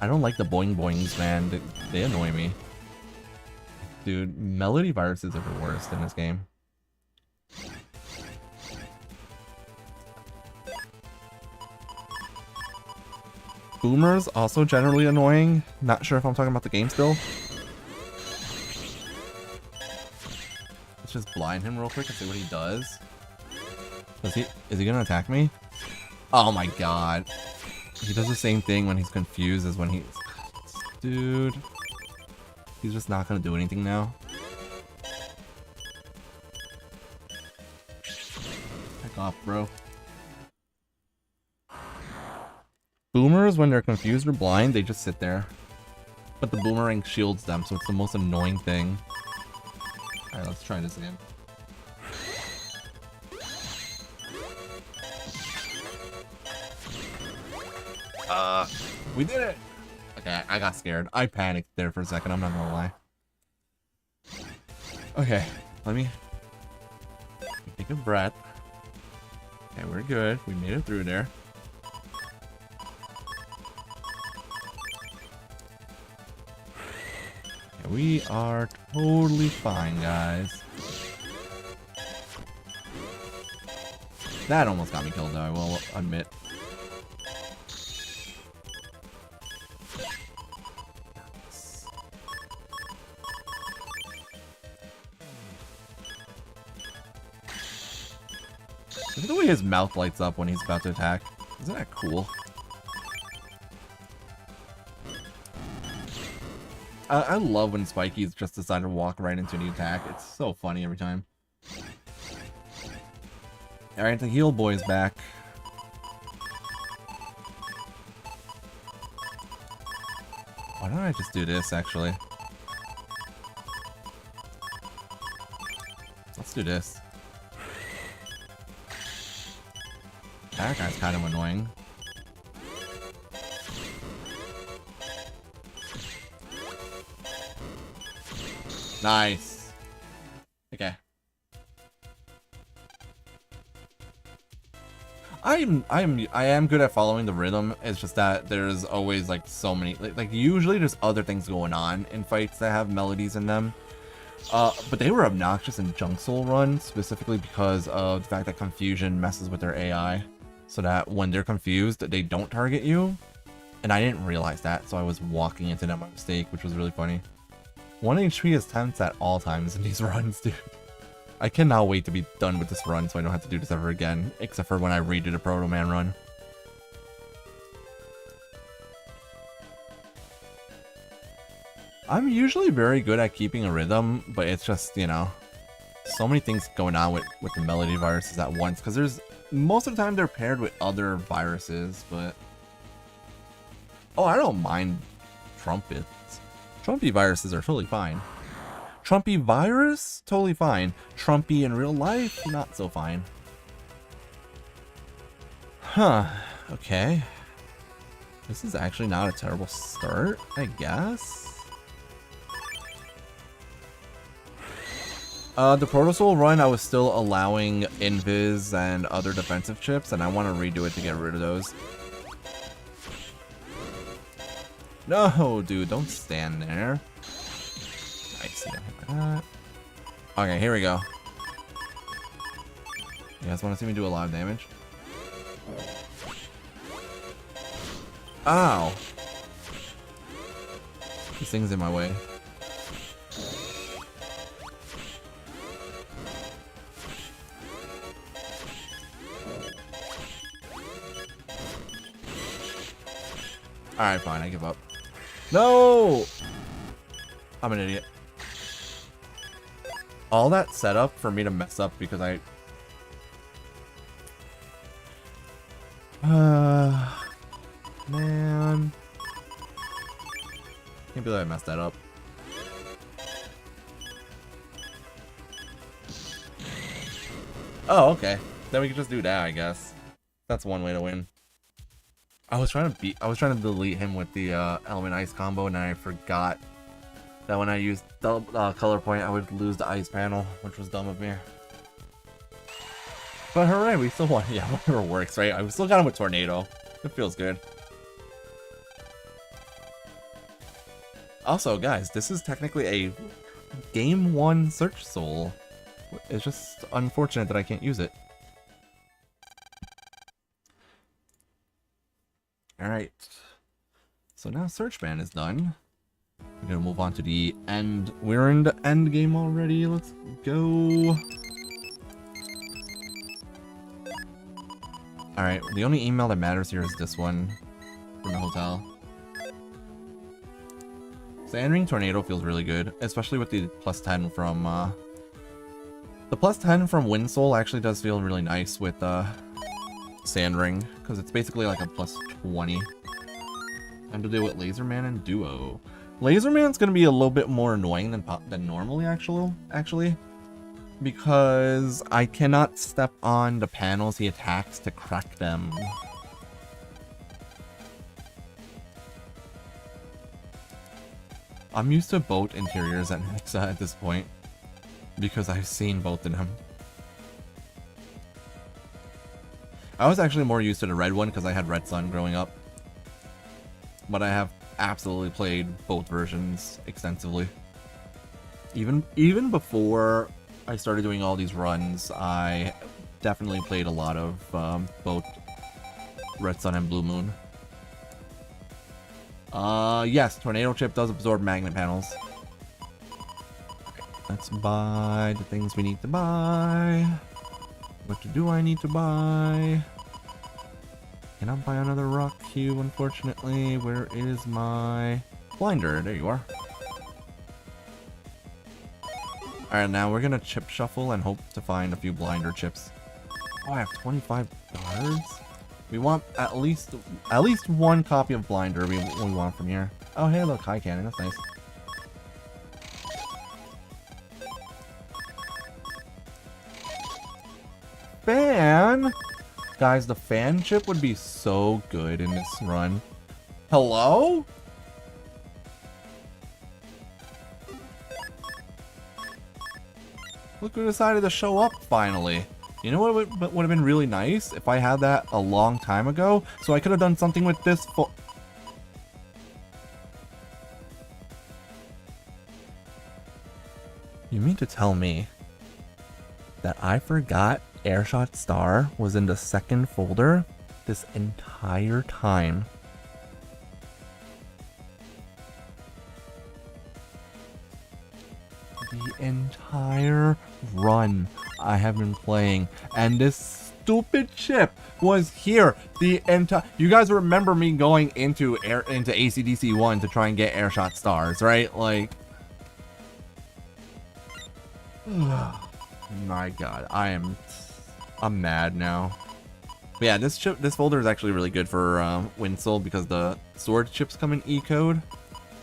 I don't like the boing boings, man. They annoy me. Dude, melody viruses are the worst in this game. Boomer's also generally annoying. Not sure if I'm talking about the game still. Let's just blind him real quick and see what he does. Is he gonna attack me? Oh my god. He does the same thing when he's confused as when he's... Dude. He's just not gonna do anything now. Heck off, bro. Boomers, when they're confused or blind, they just sit there. But the boomerang shields them, so it's the most annoying thing. Alright, let's try this again. We did it! Okay, I got scared. I panicked there for a second, I'm not gonna lie. Okay, let me take a breath. Okay, we're good. We made it through there. Okay, we are totally fine, guys. That almost got me killed, though, I will admit. Look at the way his mouth lights up when he's about to attack. Isn't that cool? I love when Spikey's just decided to walk right into the attack. It's so funny every time. Alright, the heal boy's back. Why don't I just do this, actually? Let's do this. That guy's kind of annoying. Nice. Okay. I am good at following the rhythm. It's just that there's always like so many like usually there's other things going on in fights that have melodies in them. But they were obnoxious in Junk Soul Run specifically because of the fact that confusion messes with their AI. So that when they're confused, they don't target you. And I didn't realize that, so I was walking into them by mistake, which was really funny. 1 HP is tense at all times in these runs, dude. I cannot wait to be done with this run so I don't have to do this ever again, except for when I redo the Proto Man run. I'm usually very good at keeping a rhythm, but it's just, you know, so many things going on with the melody viruses at once, because there's most of the time they're paired with other viruses, but... Oh, I don't mind trumpets. Trumpy viruses are totally fine. Trumpy virus? Totally fine. Trumpy in real life? Not so fine. Huh. Okay. This is actually not a terrible start, I guess. The Proto Soul run, I was still allowing Invis and other defensive chips, and I want to redo it to get rid of those. No, dude, don't stand there. Nice, you got hit by that. Okay, here we go. You guys want to see me do a lot of damage? Ow! This thing's in my way. Alright, fine, I give up. No! I'm an idiot. All that setup for me to mess up because I... Man. Can't believe I messed that up. Oh, okay. Then we can just do that, I guess. That's one way to win. I was trying to delete him with the Element Ice combo, and I forgot that when I used Color Point, I would lose the ice panel, which was dumb of me. But hooray, we still won. Yeah, whatever works, right? I still got him with Tornado. It feels good. Also, guys, this is technically a Game 1 Search Soul. It's just unfortunate that I can't use it. Alright. So now Search Band is done. We're gonna move on to the end. We're in the end game already. Let's go. Alright, the only email that matters here is this one from the hotel. Sand Ring Tornado feels really good, especially with the plus 10 from the plus 10 from Windsoul actually does feel really nice with Sand Ring, because it's basically like a plus 20. And to do with Laserman and Duo. Laserman's gonna be a little bit more annoying than normally actually. Because I cannot step on the panels he attacks to crack them. I'm used to boat interiors at Nexa at this point, because I've seen both of them. I was actually more used to the red one because I had Red Sun growing up. But I have absolutely played both versions extensively. Even before I started doing all these runs, I definitely played a lot of both Red Sun and Blue Moon. Yes, Tornado Chip does absorb magnet panels. Let's buy the things we need to buy. What do I need to buy? Cannot buy another rock cube, unfortunately. Where is my blinder? There you are. Alright, now we're gonna chip shuffle and hope to find a few blinder chips. Oh, I have 25 guards? We want at least one copy of blinder we want from here. Oh, hey, look, high cannon. That's nice. Fan? Guys, the fan chip would be so good in this run. Hello? Look who decided to show up finally. You know what would have been really nice? If I had that a long time ago, so I could have done something with this You mean to tell me that I forgot Airshot Star was in the second folder this entire time? The entire run I have been playing, and this stupid chip was here the entire. You guys remember me going into ACDC 1 to try and get Airshot Stars, right? Like, my God, I'm mad now. But yeah, this folder is actually really good for Windsoul because the sword chips come in E code.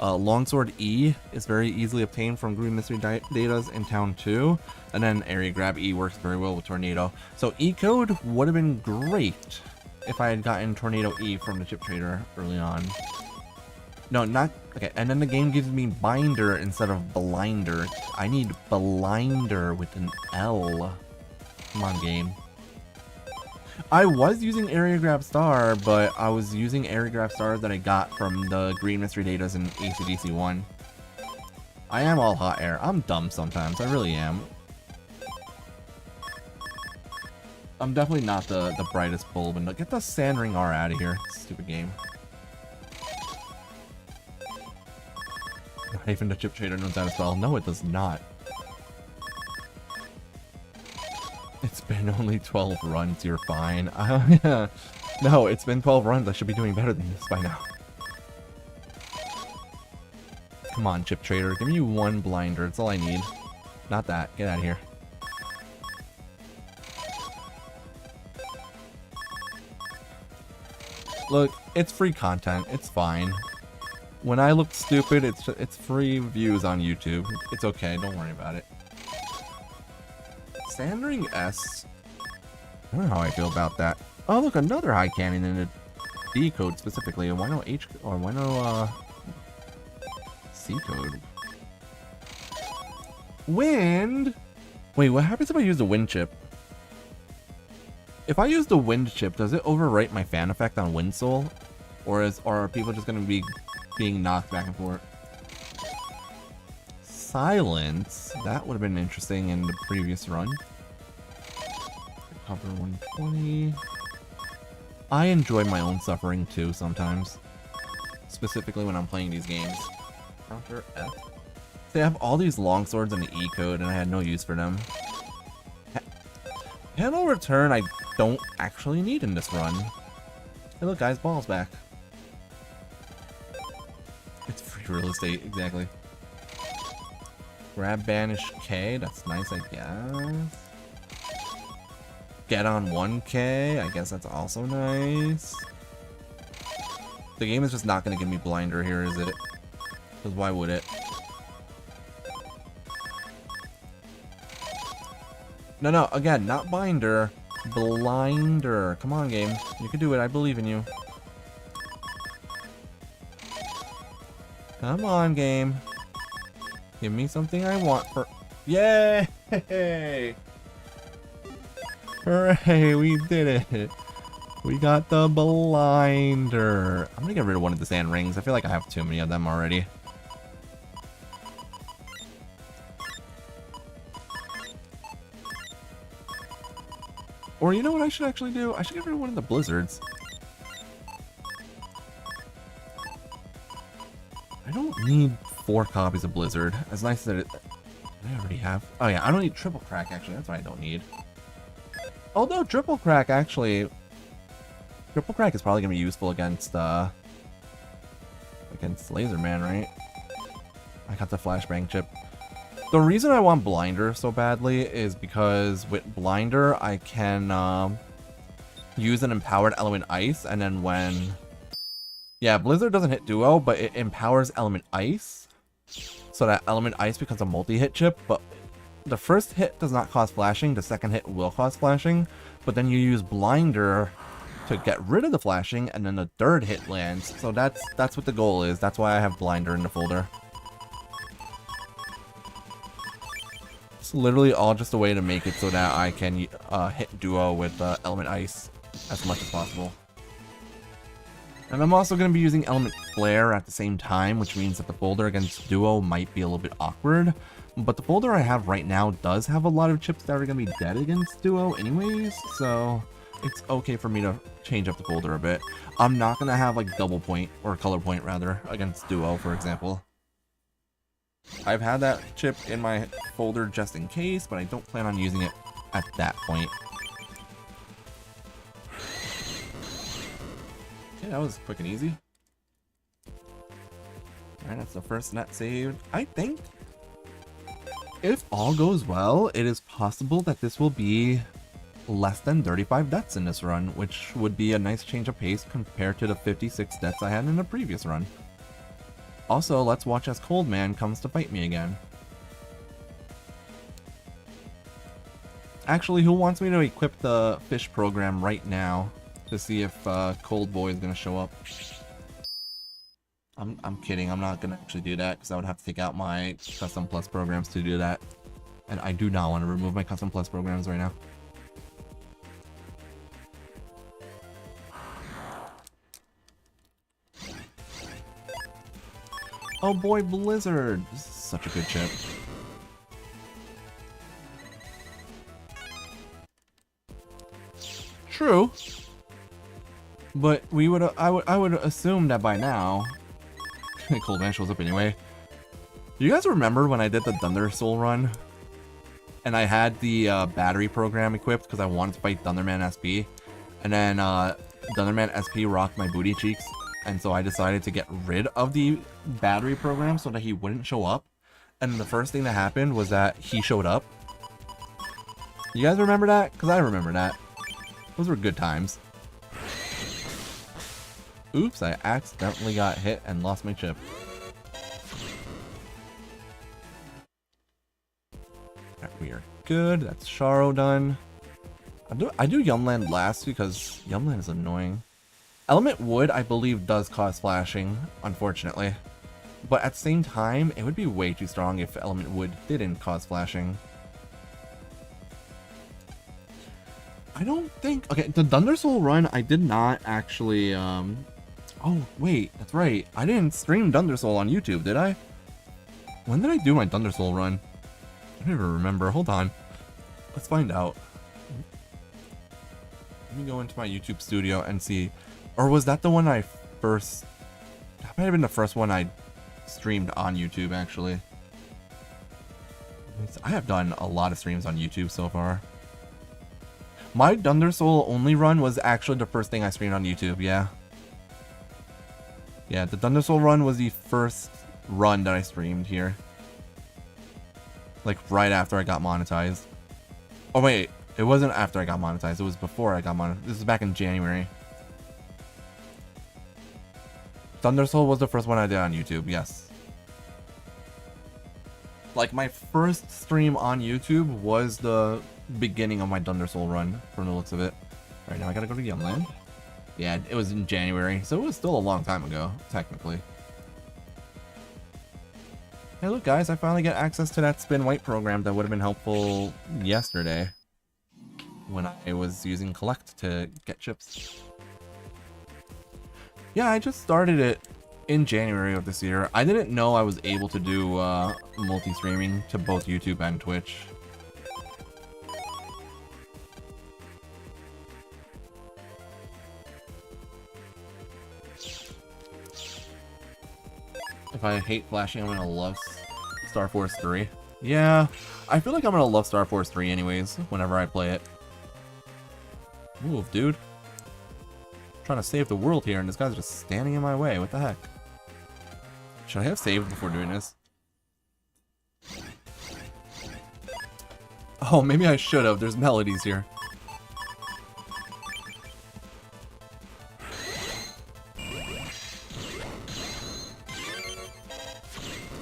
Longsword E is very easily obtained from Green Mystery Datas in Town 2, and then Area Grab E works very well with Tornado. So E code would have been great if I had gotten Tornado E from the chip trader early on. No, not okay. And then the game gives me Binder instead of Blinder. I need Blinder with an L. Come on, game. I was using Area Grab Star, but I was using Area Grab Stars that I got from the Green Mystery Datas in ACDC 1. I am all hot air. I'm dumb sometimes. I really am. I'm definitely not the brightest bulb. And get the Sand Ring R out of here. Stupid game. Not even the chip trader knows how to spell. No, it does not. It's been only 12 runs, you're fine. Yeah. No, it's been 12 runs. I should be doing better than this by now. Come on, chip trader. Give me one blinder. That's all I need. Not that. Get out of here. Look, it's free content. It's fine. When I look stupid, it's free views on YouTube. It's okay. Don't worry about it. Sand Ring S. I don't know how I feel about that. Oh, look, another high cannon in a D code specifically. Why no H or why no C code? Wind. Wait, what happens if I use the wind chip? If I use the wind chip, does it overwrite my fan effect on Windsoul, or are people just gonna be being knocked back and forth? silence. That would have been interesting in the previous run. Cover 120. I enjoy my own suffering too sometimes. Specifically when I'm playing these games. Counter F. They have all these long swords in the E code and I had no use for them. Handle return I don't actually need in this run. Hey look guys, ball's back. It's free real estate, exactly. Grab banish K, that's nice I guess. Get on 1K, I guess that's also nice. The game is just not going to give me blinder here, is it? Because why would it? No, again, not binder. Blinder. Come on, game. You can do it, I believe in you. Come on, game. Give me something I want for... Yay! Hooray, we did it. We got the blinder. I'm gonna get rid of one of the sand rings. I feel like I have too many of them already. Or you know what I should actually do? I should get rid of one of the blizzards. I don't need 4 copies of blizzard. As nice as it... I already have... Oh yeah, I don't need triple crack actually. That's what I don't need. Although triple crack actually... Triple crack is probably gonna be useful against Laser Man, right? I got the flashbang chip. The reason I want blinder so badly is because with blinder I can use an empowered element ice, and then when blizzard doesn't hit duo, but it empowers element ice, so that element ice becomes a multi-hit chip. But the first hit does not cause flashing, the second hit will cause flashing, but then you use blinder to get rid of the flashing, and then the third hit lands. So that's what the goal is. That's why I have blinder in the folder. It's literally all just a way to make it so that I can hit duo with element ice as much as possible. And I'm also going to be using element flare at the same time, which means that the folder against duo might be a little bit awkward. But the folder I have right now does have a lot of chips that are going to be dead against duo anyways, so it's okay for me to change up the folder a bit. I'm not going to have like double point, or color point rather, against duo, for example. I've had that chip in my folder just in case, but I don't plan on using it at that point. Okay, that was quick and easy. Alright, that's the first net saved. I think if all goes well, it is possible that this will be less than 35 deaths in this run, which would be a nice change of pace compared to the 56 deaths I had in the previous run. Also, let's watch as Cold Man comes to fight me again. Actually, who wants me to equip the fish program right now to see if Cold Boy is going to show up? I'm kidding, I'm not going to actually do that because I would have to take out my Custom Plus programs to do that. And I do not want to remove my Custom Plus programs right now. Oh boy, Blizzard! This is such a good chip. True. But I would assume that by now... Cold Man shows up anyway. You guys remember when I did the Thunder Soul run? And I had the battery program equipped because I wanted to fight Thunderman SP. And then Thunderman SP rocked my booty cheeks. And so I decided to get rid of the battery program so that he wouldn't show up. And the first thing that happened was that he showed up. You guys remember that? Because I remember that. Those were good times. Oops, I accidentally got hit and lost my chip. Alright, we are good. That's Sharo done. I do Yumland last because Yumland is annoying. Element Wood, I believe, does cause flashing, unfortunately. But at the same time, it would be way too strong if Element Wood didn't cause flashing. I don't think... Okay, the Thunder Soul run, I did not actually, Oh, wait, that's right. I didn't stream Thunder Soul on YouTube, did I? When did I do my Thunder Soul run? I don't even remember. Hold on. Let's find out. Let me go into my YouTube studio and see. Or was that the one I first... That might have been the first one I streamed on YouTube, actually. I have done a lot of streams on YouTube so far. My Thunder Soul only run was actually the first thing I streamed on YouTube, yeah. Yeah, the Thunder Soul run was the first run that I streamed here. Like, right after I got monetized. Oh, wait. It wasn't after I got monetized. It was before I got monetized. This is back in January. Thunder Soul was the first one I did on YouTube, yes. Like, my first stream on YouTube was the beginning of my Thunder Soul run, from the looks of it. Alright, now I gotta go to Youngland. Yeah, it was in January, so it was still a long time ago, technically. Hey, look, guys, I finally get access to that Spin White program that would have been helpful yesterday when I was using Collect to get chips. Yeah, I just started it in January of this year. I didn't know I was able to do multi-streaming to both YouTube and Twitch. If I hate flashing, I'm gonna love Star Force 3. Yeah, I feel like I'm gonna love Star Force 3 anyways, whenever I play it. Move, dude. I'm trying to save the world here, and this guy's just standing in my way. What the heck? Should I have saved before doing this? Oh, maybe I should have. There's melodies here.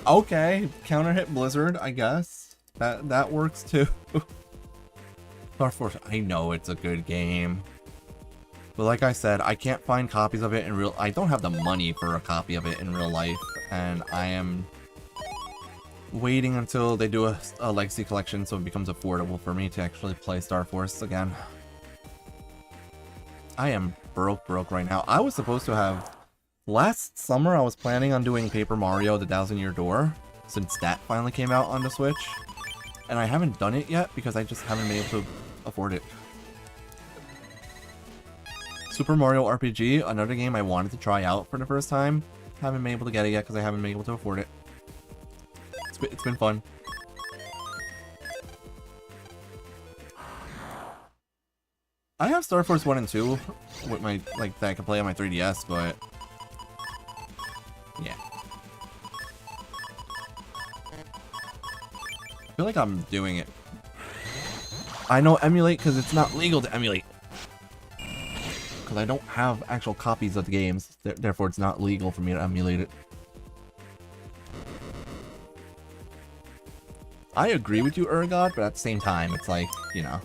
Okay, counter hit Blizzard, I guess. That works too. Star Force, I know it's a good game. But like I said, I can't find copies of it in real... I don't have the money for a copy of it in real life. And I am waiting until they do a Legacy Collection so it becomes affordable for me to actually play Star Force again. I am broke right now. I was supposed to have... Last summer, I was planning on doing Paper Mario The Thousand Year Door, since that finally came out on the Switch. And I haven't done it yet, because I just haven't been able to afford it. Super Mario RPG, another game I wanted to try out for the first time. Haven't been able to get it yet, because I haven't been able to afford it. It's been fun. I have Star Force 1 and 2, with my, like, that I can play on my 3DS, but... yeah. I feel like I'm doing it. I know emulate because it's not legal to emulate. Because I don't have actual copies of the games. Therefore, it's not legal for me to emulate it. I agree with you, Urgot, but at the same time, it's like, you know,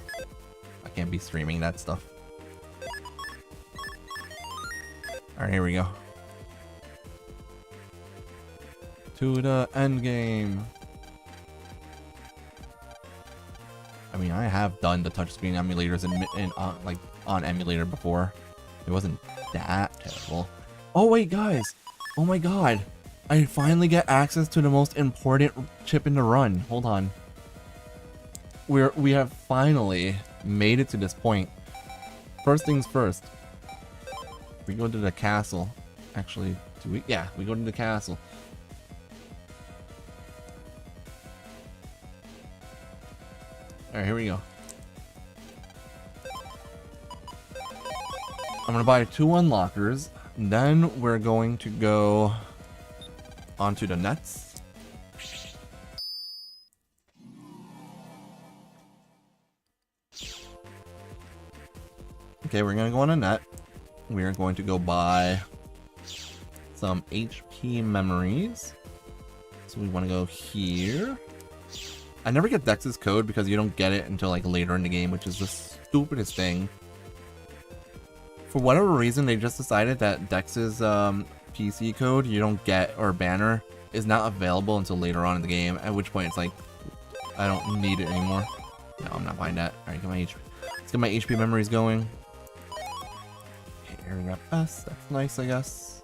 I can't be streaming that stuff. Alright, here we go. To the end game. I mean, I have done the touchscreen emulators in like on emulator before. It wasn't that terrible. Oh wait, guys! Oh my god! I finally get access to the most important chip in the run. Hold on. We have finally made it to this point. First things first. We go to the castle. Actually, do we? Yeah, we go to the castle. Alright, here we go. I'm gonna buy 2 unlockers. Then we're going to go onto the nets. Okay, we're gonna go on a net. We're going to go buy some HP memories. So we want to go here. I never get Dex's code because you don't get it until like later in the game, which is the stupidest thing. For whatever reason, they just decided that Dex's PC code you don't get, or banner, is not available until later on in the game, at which point it's like, I don't need it anymore. No, I'm not buying that. Alright, let's get my HP memories going. Okay, here we got best. That's nice, I guess.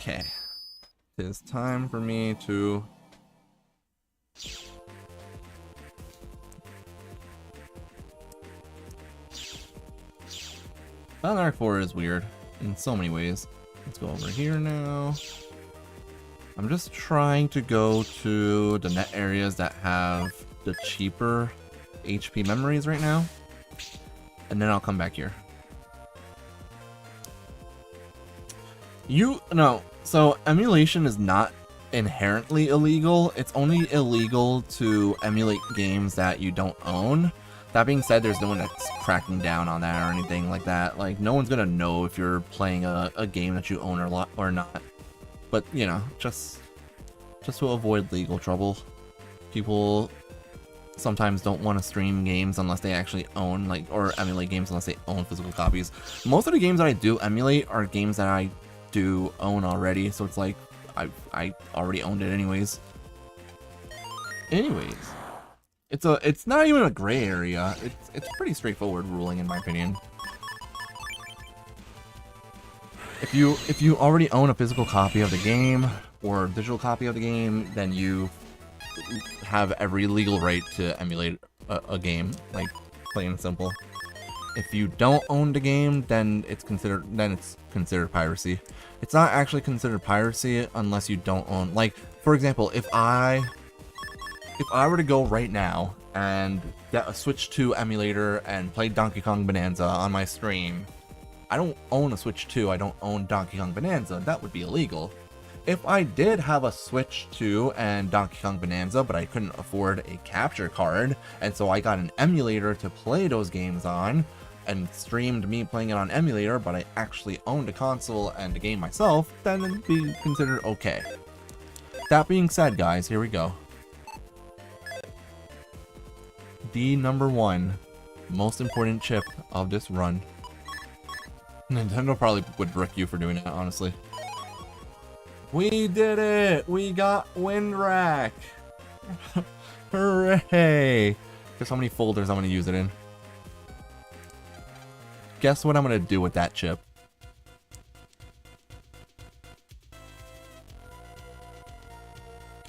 Okay. It is time for me to... BN4 is weird in so many ways. Let's go over here now. I'm just trying to go to the net areas that have the cheaper HP memories right now. And then I'll come back here. So emulation is not inherently illegal. It's only illegal to emulate games that you don't own. That being said, there's no one that's cracking down on that or anything like that. Like, no one's gonna know if you're playing a game that you own or not. But, you know, just to avoid legal trouble. People sometimes don't want to stream games unless they actually own, like, or emulate games unless they own physical copies. Most of the games that I do emulate are games that I do own already, so it's like, I already owned it anyways. It's not even a gray area. It's pretty straightforward ruling in my opinion. If you already own a physical copy of the game or digital copy of the game, then you have every legal right to emulate a game, like plain and simple. If you don't own the game, then it's considered piracy. It's not actually considered piracy unless you don't own, like, for example, if I were to go right now and get a Switch 2 emulator and play Donkey Kong Bonanza on my stream, I don't own a Switch 2, I don't own Donkey Kong Bonanza, that would be illegal. If I did have a Switch 2 and Donkey Kong Bonanza, but I couldn't afford a capture card, and so I got an emulator to play those games on, and streamed me playing it on emulator, but I actually owned a console and the game myself, then it'd be considered okay. That being said, guys, here we go. The #1 most important chip of this run. Nintendo probably would brick you for doing that, honestly. We did it! We got Windwrack! Hooray! Guess how many folders I'm gonna use it in. Guess what I'm gonna do with that chip?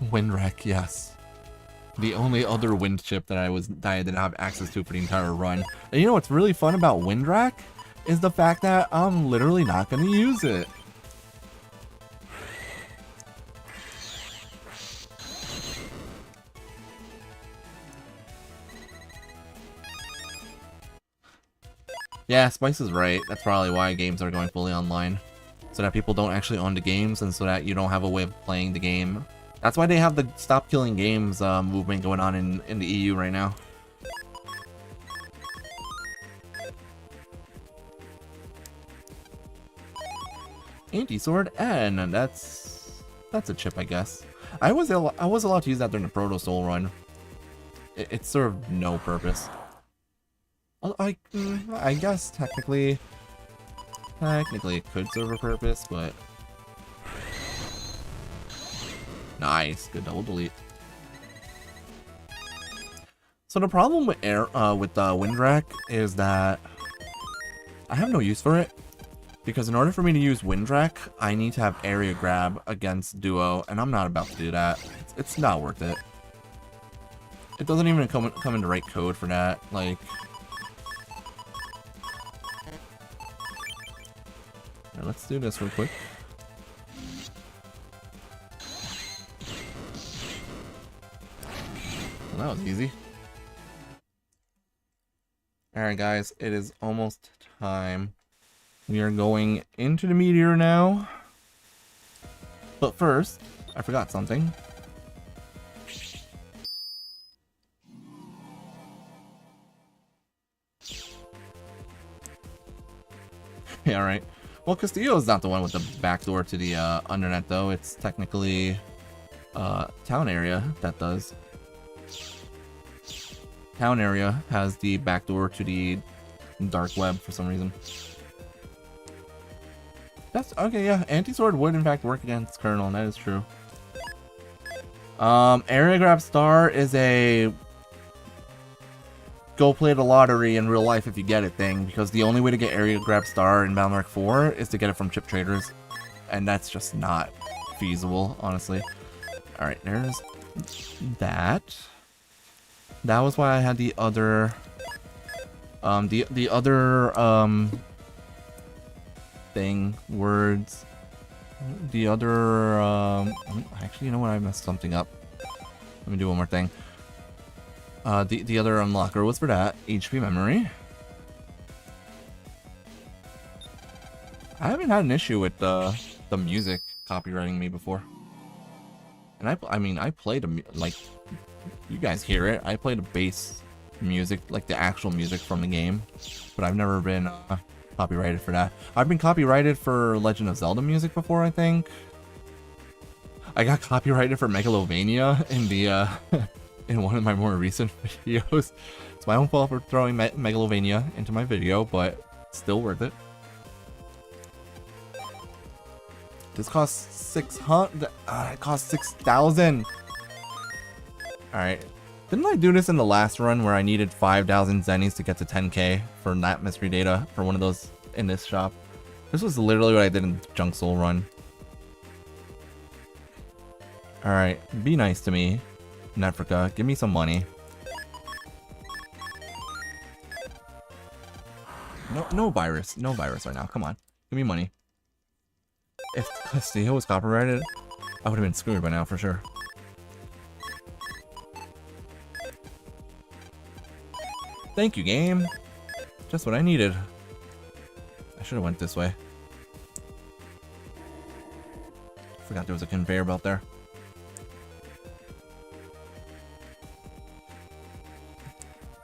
Windwrack, yes. The only other wind chip that I didn't have access to for the entire run. And you know what's really fun about Windwrack? Is the fact that I'm literally not gonna use it. Yeah, Spice is right. That's probably why games are going fully online. So that people don't actually own the games, and so that you don't have a way of playing the game. That's why they have the Stop Killing Games movement going on in the EU right now. Anti-Sword N, that's a chip, I guess. I was allowed to use that during the Proto Soul run. It served no purpose. I guess technically it could serve a purpose, but nice, good double delete. So the problem with Windwrack is that I have no use for it, because in order for me to use Windwrack, I need to have area grab against Duo, and I'm not about to do that. It's not worth it. It doesn't even come in the right code for that. Like, right, let's do this real quick. Well, that was easy. Alright guys, it is almost time. We are going into the meteor now. But first, I forgot something. Yeah, alright. Well, Castillo's not the one with the back door to the undernet, though. It's technically Town Area that does. Town Area has the back door to the dark web for some reason. That's okay, yeah. Anti-Sword would in fact work against Kernel, and that is true. Area Grab Star is a go play the lottery in real life if you get it thing, because the only way to get Area Grab Star in BN4 is to get it from chip traders. and that's just not feasible, honestly. All right, there's that. That was why I had the other, the other thing, words. The other, actually, you know what? I messed something up. Let me do one more thing. The other unlocker was for that HP memory. I haven't had an issue with the music copywriting me before. And I mean, I play the, like, you guys hear it. I play the bass music, like the actual music from the game. But I've never been copyrighted for that. I've been copyrighted for Legend of Zelda music before, I think. I got copyrighted for Megalovania in the, in one of my more recent videos. It's my own fault for throwing Megalovania into my video, but still worth it. This costs 600. It costs 6,000. Alright. Didn't I do this in the last run where I needed 5,000 zennies to get to 10k for that mystery data for one of those in this shop? This was literally what I did in the Junk Soul run. Alright. Be nice to me, Nefrica. Give me some money. No virus. No virus right now. Come on. Give me money. If Castillo was copyrighted, I would have been screwed by now for sure. Thank you, game. Just what I needed. I should have went this way. Forgot there was a conveyor belt there.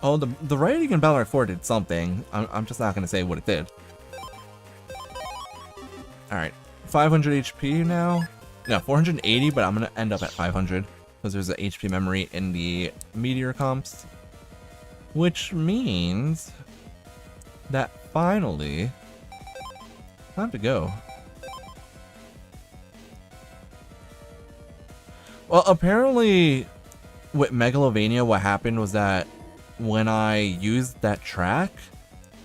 Oh, the writing in Battlefield 4 did something. I'm just not gonna say what it did. All right. 500 HP now. No, 480, but I'm gonna end up at 500 because there's an HP memory in the meteor comps, which means that finally time to go. Well, apparently with Megalovania, what happened was that when I used that track,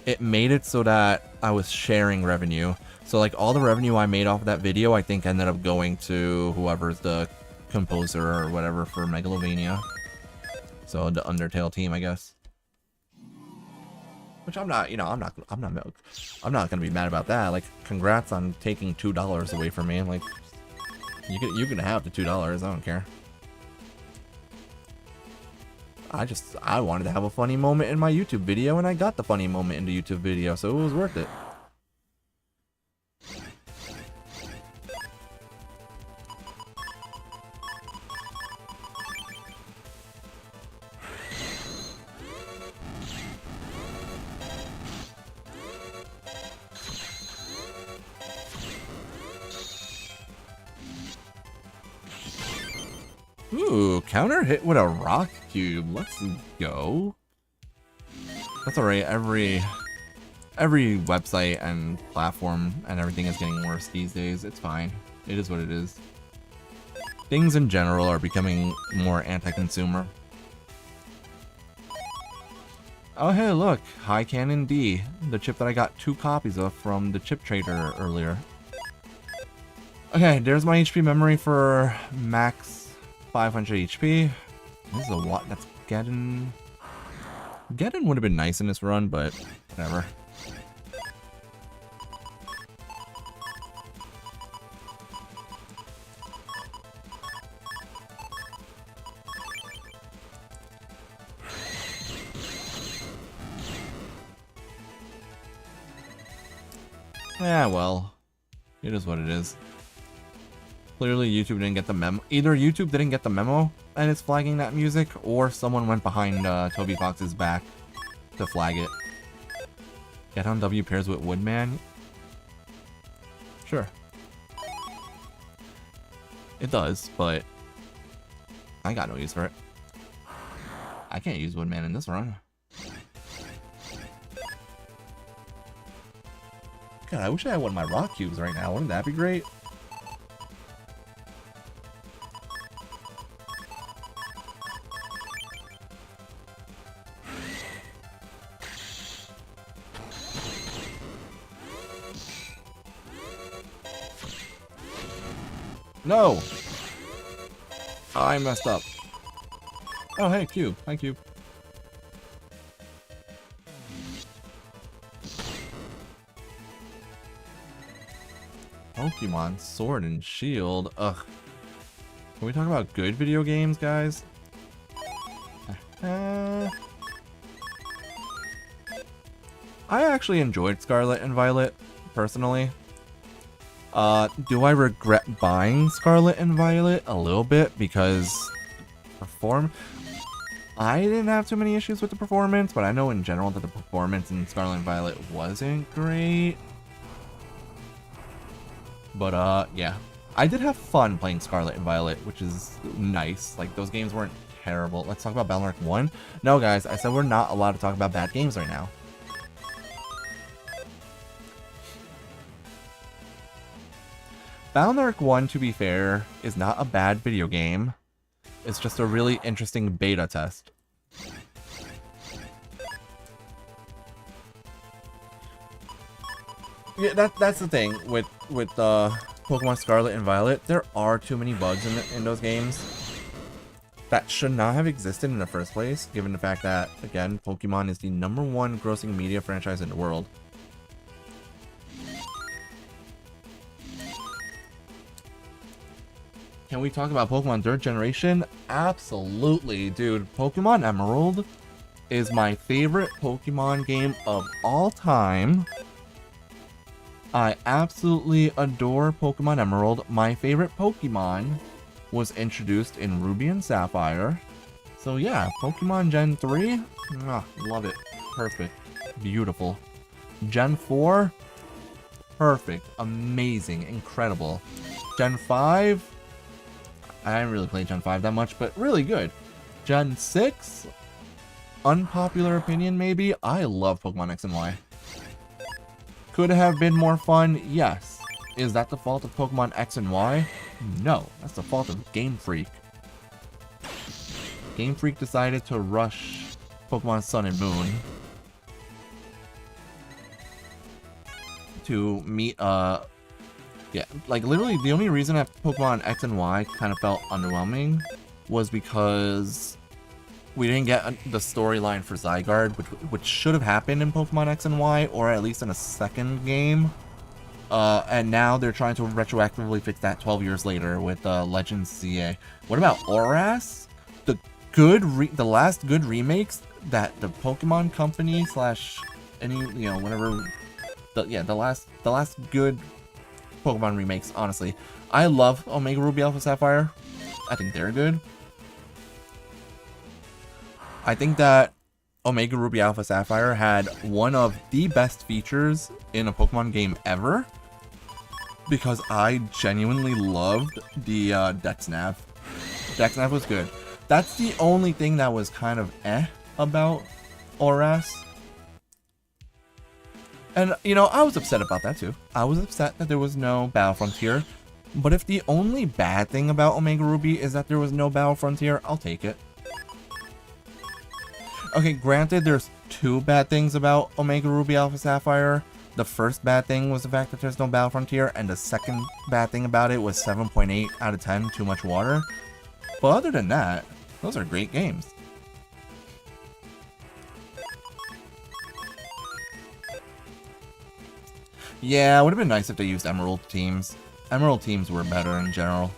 it made it so that I was sharing revenue. So like all the revenue I made off of that video, I think ended up going to whoever's the composer or whatever for Megalovania. So the Undertale team, I guess. Which I'm not, you know, I'm not gonna be mad about that. Like, congrats on taking $2 away from me. Like, you can have the $2. I don't care. I wanted to have a funny moment in my YouTube video, and I got the funny moment in the YouTube video, so it was worth it. Ooh, counter hit with a rock cube. Let's go. That's alright. Every website and platform and everything is getting worse these days. It's fine. It is what it is. Things in general are becoming more anti-consumer. Oh hey, look, High Cannon D, the chip that I got 2 copies of from the chip trader earlier. Okay, there's my HP memory for max 500 HP. This is a lot. That's Geddon. Geddon would have been nice in this run, but whatever. Yeah, well, it is what it is. Clearly YouTube didn't get the memo. Either YouTube didn't get the memo and it's flagging that music, or someone went behind Toby Fox's back to flag it. Get on W pairs with Woodman? Sure. It does, but I got no use for it. I can't use Woodman in this run. God, I wish I had one of my rock cubes right now. Wouldn't that be great? No! I messed up. Oh, hey, Cube. Hi, Cube. Pokemon Sword and Shield. Ugh. Can we talk about good video games, guys? I actually enjoyed Scarlet and Violet, personally. Do I regret buying Scarlet and Violet? A little bit, because I didn't have too many issues with the performance, but I know in general that the performance in Scarlet and Violet wasn't great. But, yeah. I did have fun playing Scarlet and Violet, which is nice. Like, those games weren't terrible. Let's talk about Battle Arc 1. No, guys, I said we're not allowed to talk about bad games right now. Battle Arc 1, to be fair, is not a bad video game. It's just a really interesting beta test. Yeah, that's the thing with Pokemon Scarlet and Violet. There are too many bugs in those games that should not have existed in the first place, given the fact that, again, Pokemon is the #1 grossing media franchise in the world. Can we talk about Pokemon 3rd generation? Absolutely, dude. Pokemon Emerald is my favorite Pokemon game of all time. I absolutely adore Pokemon Emerald. My favorite Pokemon was introduced in Ruby and Sapphire. So yeah, Pokemon Gen 3, love it. Perfect. Beautiful. Gen 4, perfect. Amazing. Incredible. Gen 5, I haven't really played Gen 5 that much, but really good. Gen 6, unpopular opinion maybe, I love Pokemon X and Y. Could have been more fun? Yes. Is that the fault of Pokemon X and Y? No, that's the fault of Game Freak. Game Freak decided to rush Pokemon Sun and Moon to meet, yeah, like literally the only reason that Pokemon X and Y kind of felt underwhelming was because we didn't get the storyline for Zygarde, which should have happened in Pokemon X and Y, or at least in a second game. And now they're trying to retroactively fix that 12 years later with Legends CA. What about Oras? The last good remakes that the Pokemon Company / any, you know, whatever. The last good Pokemon remakes. Honestly, I love Omega Ruby Alpha Sapphire. I think they're good. I think that Omega Ruby Alpha Sapphire had one of the best features in a Pokemon game ever, because I genuinely loved the Dex Nav. Dex Nav was good. That's the only thing that was kind of about Oras. And, you know, I was upset about that too. I was upset that there was no Battle Frontier. But if the only bad thing about Omega Ruby is that there was no Battle Frontier, I'll take it. Okay, granted, there's two bad things about Omega Ruby Alpha Sapphire. The first bad thing was the fact that there's no Battle Frontier, and the second bad thing about it was 7.8 out of 10, too much water. But other than that, those are great games. Yeah, it would have been nice if they used Emerald teams. Emerald teams were better in general.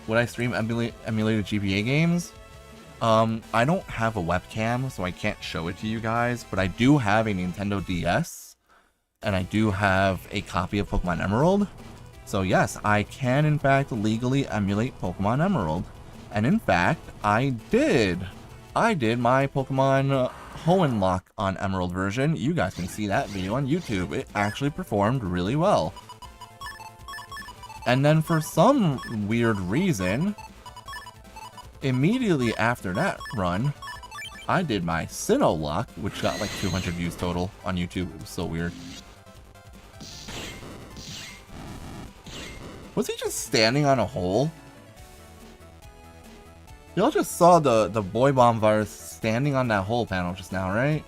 Would I stream emulated GBA games? I don't have a webcam, so I can't show it to you guys, but I do have a Nintendo DS, and I do have a copy of Pokemon Emerald. So yes, I can in fact legally emulate Pokemon Emerald. And in fact, I did my Pokemon Hoenn on Emerald version. You guys can see that video on YouTube. It actually performed really well. And then for some weird reason, immediately after that run, I did my Sinnoh, which got like 200 views total on YouTube. It was so weird. Was he just standing on a hole? Y'all just saw the Boy Bomb virus standing on that hole panel just now, right?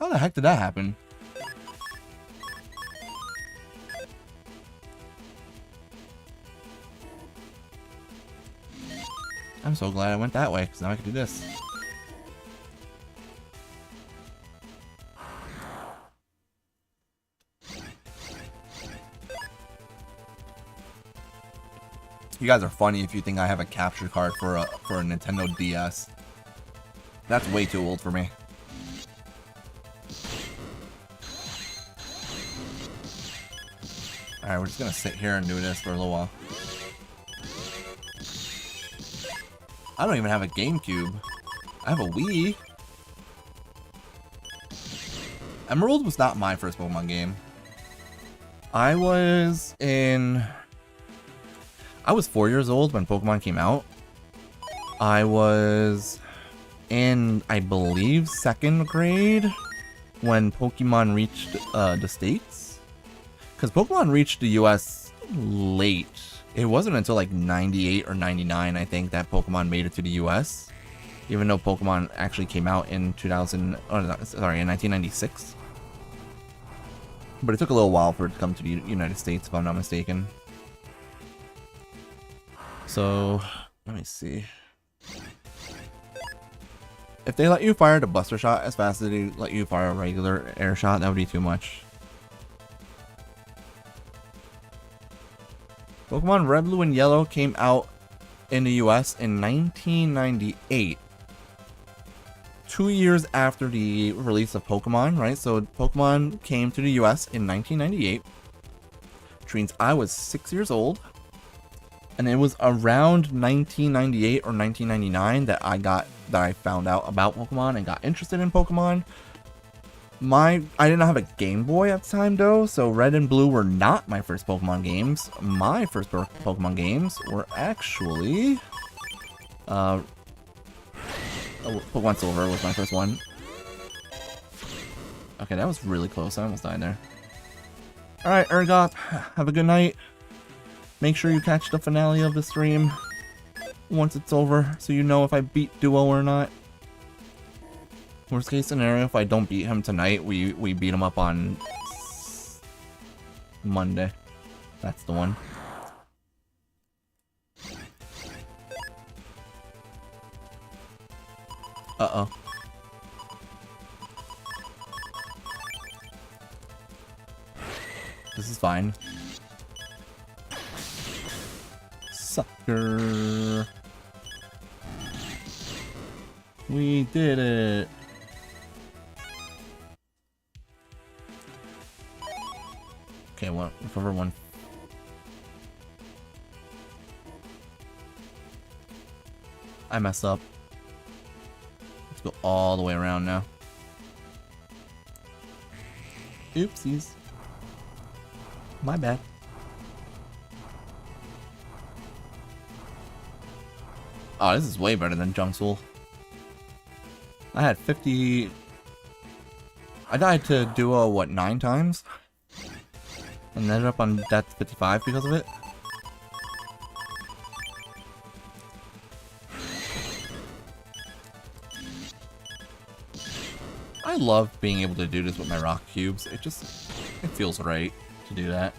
How the heck did that happen? I'm so glad I went that way, because now I can do this. You guys are funny if you think I have a capture card for a Nintendo DS. That's way too old for me. Alright, we're just gonna sit here and do this for a little while. I don't even have a GameCube. I have a Wii. Emerald was not my first Pokemon game. I was 4 years old when Pokemon came out. I was in, I believe, 2nd grade when Pokemon reached the States. Because Pokemon reached the US late. It wasn't until like 98 or 99, I think, that Pokemon made it to the US. Even though Pokemon actually came out in in 1996. But it took a little while for it to come to the United States, if I'm not mistaken. So, let me see. If they let you fire the Buster Shot as fast as they let you fire a regular air shot, that would be too much. Pokemon Red, Blue, and Yellow came out in the US in 1998. 2 years after the release of Pokemon, right? So Pokemon came to the US in 1998. Which means I was 6 years old. And it was around 1998 or 1999 that I found out about Pokemon and got interested in Pokemon. I didn't have a Game Boy at the time though, so Red and Blue were not my first Pokemon games. My first Pokemon games were actually Pokemon Silver was my first one. Okay, that was really close. I almost died there. Alright, Urgot, have a good night. Make sure you catch the finale of the stream once it's over, so you know if I beat Duo or not. Worst case scenario, if I don't beat him tonight, we beat him up on Monday. That's the one. Uh-oh. This is fine. Sucker. We did it. Okay, what? Whichever one. I messed up. Let's go all the way around now. Oopsies. My bad. Oh, this is way better than Junxul. I had 50... I died to Duo, what, 9 times? And ended up on death 55 because of it. I love being able to do this with my rock cubes. It feels right to do that.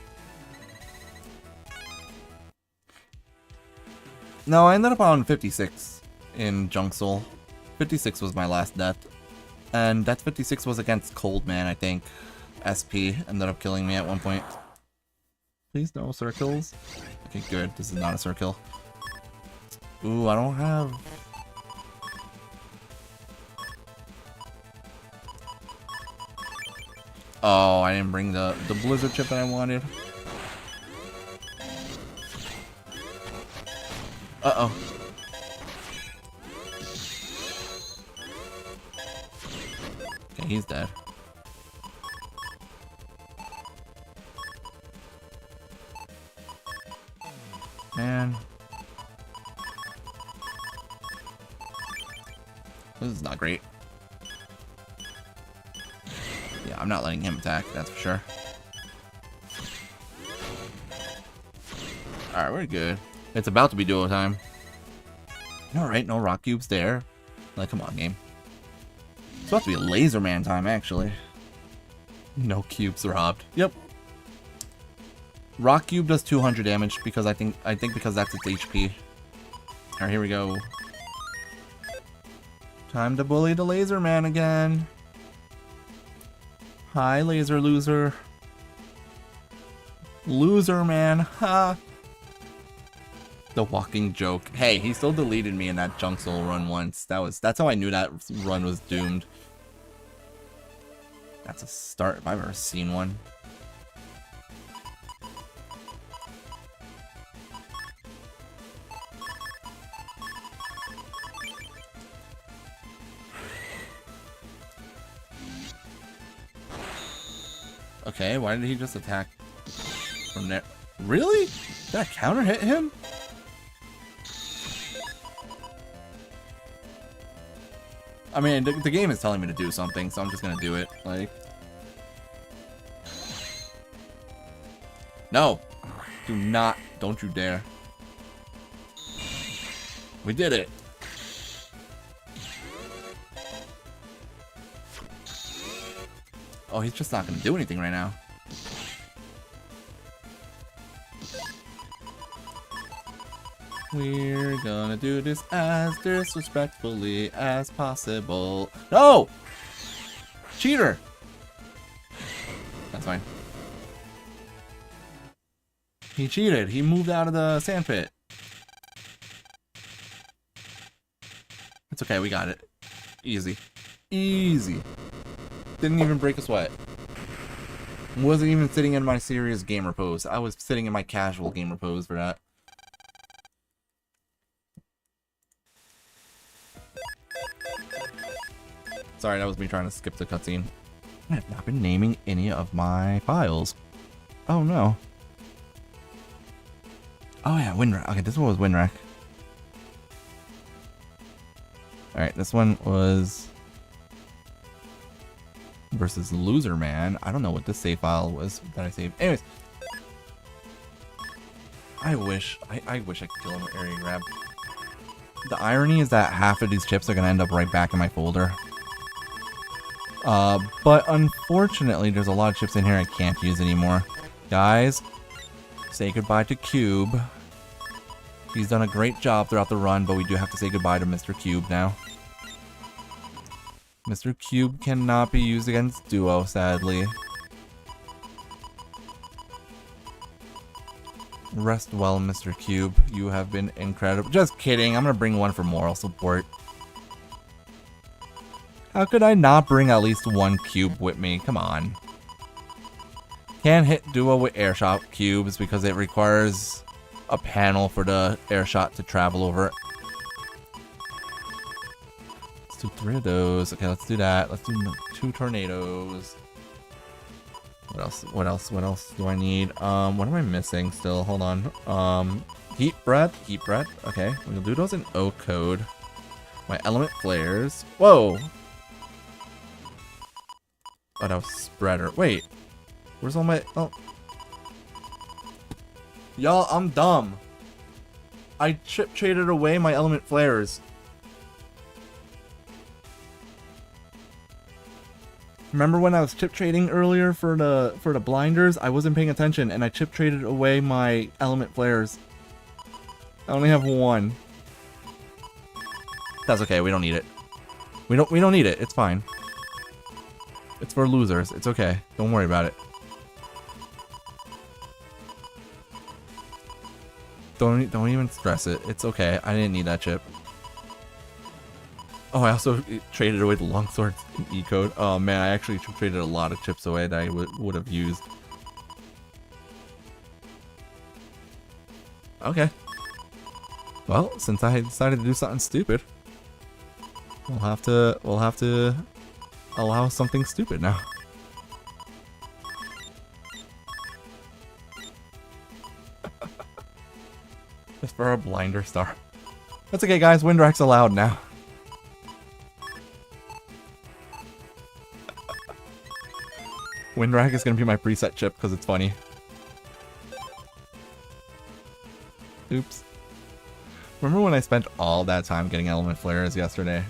No, I ended up on 56 in Junxul. 56 was my last death. And death 56 was against Coldman, I think. SP ended up killing me at one point. Please no circles. Okay, good. This is not a circle. Ooh, I don't have... Oh, I didn't bring the blizzard chip that I wanted. Uh-oh. Okay, he's dead. Man. This is not great. Yeah, I'm not letting him attack, that's for sure. Alright, we're good. It's about to be duo time. Alright, no rock cubes there. Like, come on, game. It's about to be laser man time, actually. No cubes robbed. Yep. Rock cube does 200 damage because I think because that's its HP. Alright, here we go. Time to bully the laser man again. Hi, laser loser. Loser man, ha! The walking joke. Hey, he still deleted me in that Junk Soul run once. That's how I knew that run was doomed. That's a start if I've ever seen one. Okay, why did he just attack from there? Really? Did that counter hit him? I mean, the game is telling me to do something, so I'm just gonna do it. Like, no, do not, don't you dare. We did it. Oh, he's just not gonna do anything right now. We're gonna do this as disrespectfully as possible. No! Cheater! That's fine. He cheated. He moved out of the sand pit. It's okay, we got it. Easy. Easy. Didn't even break a sweat. Wasn't even sitting in my serious gamer pose. I was sitting in my casual gamer pose for that. Sorry, that was me trying to skip the cutscene. I have not been naming any of my files. Oh no. Oh yeah, Winrack. Okay, this one was Winrack. Alright, this one was versus Loser Man. I don't know what this save file was that I saved. Anyways. I wish I could kill him with area grab. The irony is that half of these chips are gonna end up right back in my folder. But unfortunately, there's a lot of chips in here I can't use anymore. Guys, say goodbye to Cube. He's done a great job throughout the run, but we do have to say goodbye to Mr. Cube now. Mr. Cube cannot be used against Duo, sadly. Rest well, Mr. Cube. You have been incredible. Just kidding. I'm gonna bring one for moral support. How could I not bring at least one cube with me? Come on. Can't hit Duo with airshot cubes because it requires a panel for the airshot to travel over. Let's do 3 of those. Okay, let's do that. Let's do 2 tornadoes. What else do I need? What am I missing still? Hold on. Heat breath. Okay, we'll do those in O code. My element flares. Whoa! Oh, that was spreader. Wait. Where's all my... Oh. Y'all, I'm dumb. I chip traded away my element flares. Remember when I was chip trading earlier for the blinders? I wasn't paying attention and I chip traded away my element flares. I only have 1. That's okay, we don't need it. We don't need it. It's fine. It's for losers. It's okay. Don't worry about it. Don't even stress it. It's okay. I didn't need that chip. Oh, I also traded away the longsword in E-code. Oh man, I actually traded a lot of chips away that I would have used. Okay. Well, since I decided to do something stupid, we'll have to allow something stupid now. Just for a blinder star. That's okay, guys. Windrack's allowed now. Windrack is gonna be my preset chip because it's funny. Oops. Remember when I spent all that time getting element flares yesterday?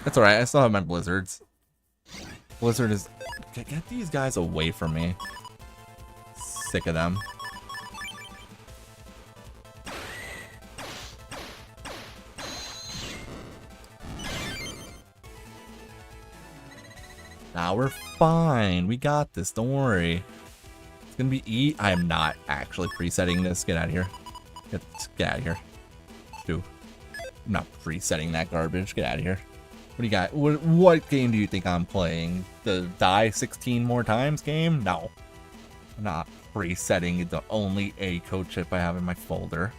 That's alright, I still have my blizzards. Blizzard is... Get these guys away from me. Sick of them. Nah, we're fine. We got this. Don't worry. It's gonna be E. I am not actually presetting this. Get out of here. Get out of here. Dude. I'm not presetting that garbage. Get out of here. What do you got? What game do you think I'm playing? The die 16 more times game? No. I'm not presetting the only A code chip I have in my folder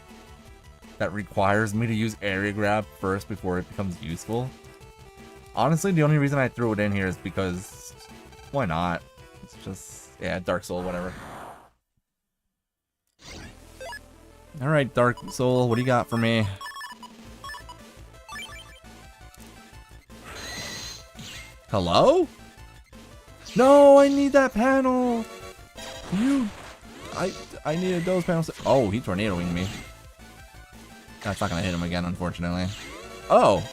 that requires me to use area grab first before it becomes useful. Honestly, the only reason I threw it in here is because why not? It's just, yeah, Dark Soul, whatever. Alright, Dark Soul, what do you got for me? Hello? No, I need that panel! I needed those panels. Oh, he's tornadoing me. That's not gonna hit him again, unfortunately. Oh!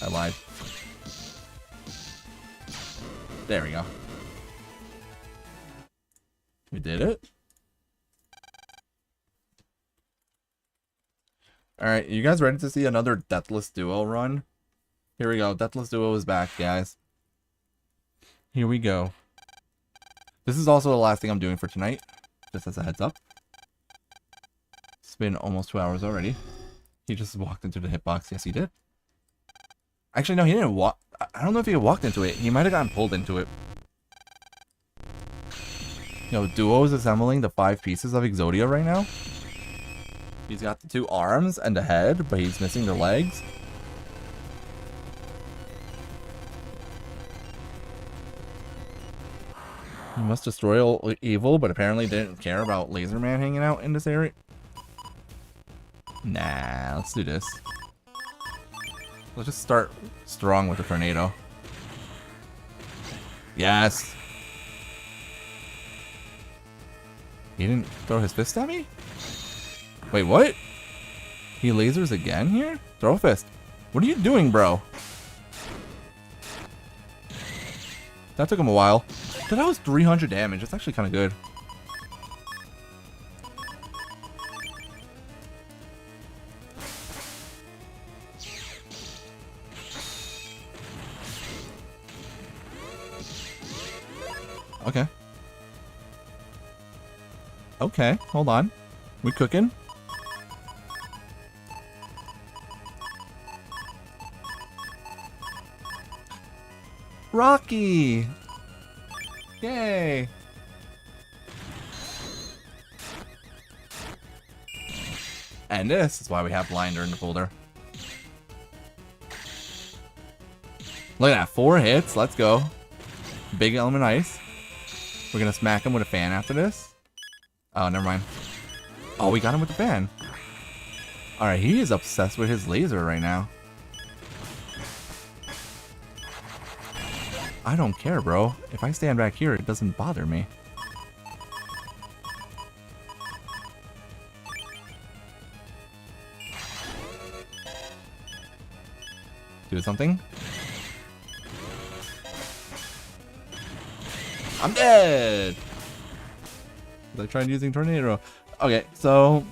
I lied. There we go. We did it. Alright, you guys ready to see another Deathless Duo run? Here we go. Deathless Duo is back, guys. Here we go. This is also the last thing I'm doing for tonight. Just as a heads up. It's been almost 2 hours already. He just walked into the hitbox. Yes, he did. Actually, no, he didn't walk. I don't know if he walked into it. He might have gotten pulled into it. Yo, Duo is assembling the 5 pieces of Exodia right now. He's got the 2 arms and the head, but he's missing the legs. He must destroy all evil, but apparently didn't care about Laser Man hanging out in this area. Nah, let's do this. Let's just start strong with the tornado. Yes! He didn't throw his fist at me? Wait, what? He lasers again here? Throw a fist. What are you doing, bro? That took him a while. That was 300 damage. That's actually kind of good. Okay. Okay, hold on. We cooking? Rocky! Yay! And this is why we have Blinder in the folder. Look at that, 4 hits. Let's go. Big Element Ice. We're gonna smack him with a fan after this. Oh, never mind. Oh, we got him with the fan. Alright, he is obsessed with his laser right now. I don't care, bro. If I stand back here, it doesn't bother me. Do something. I'm dead! I tried using Tornado. Okay, so...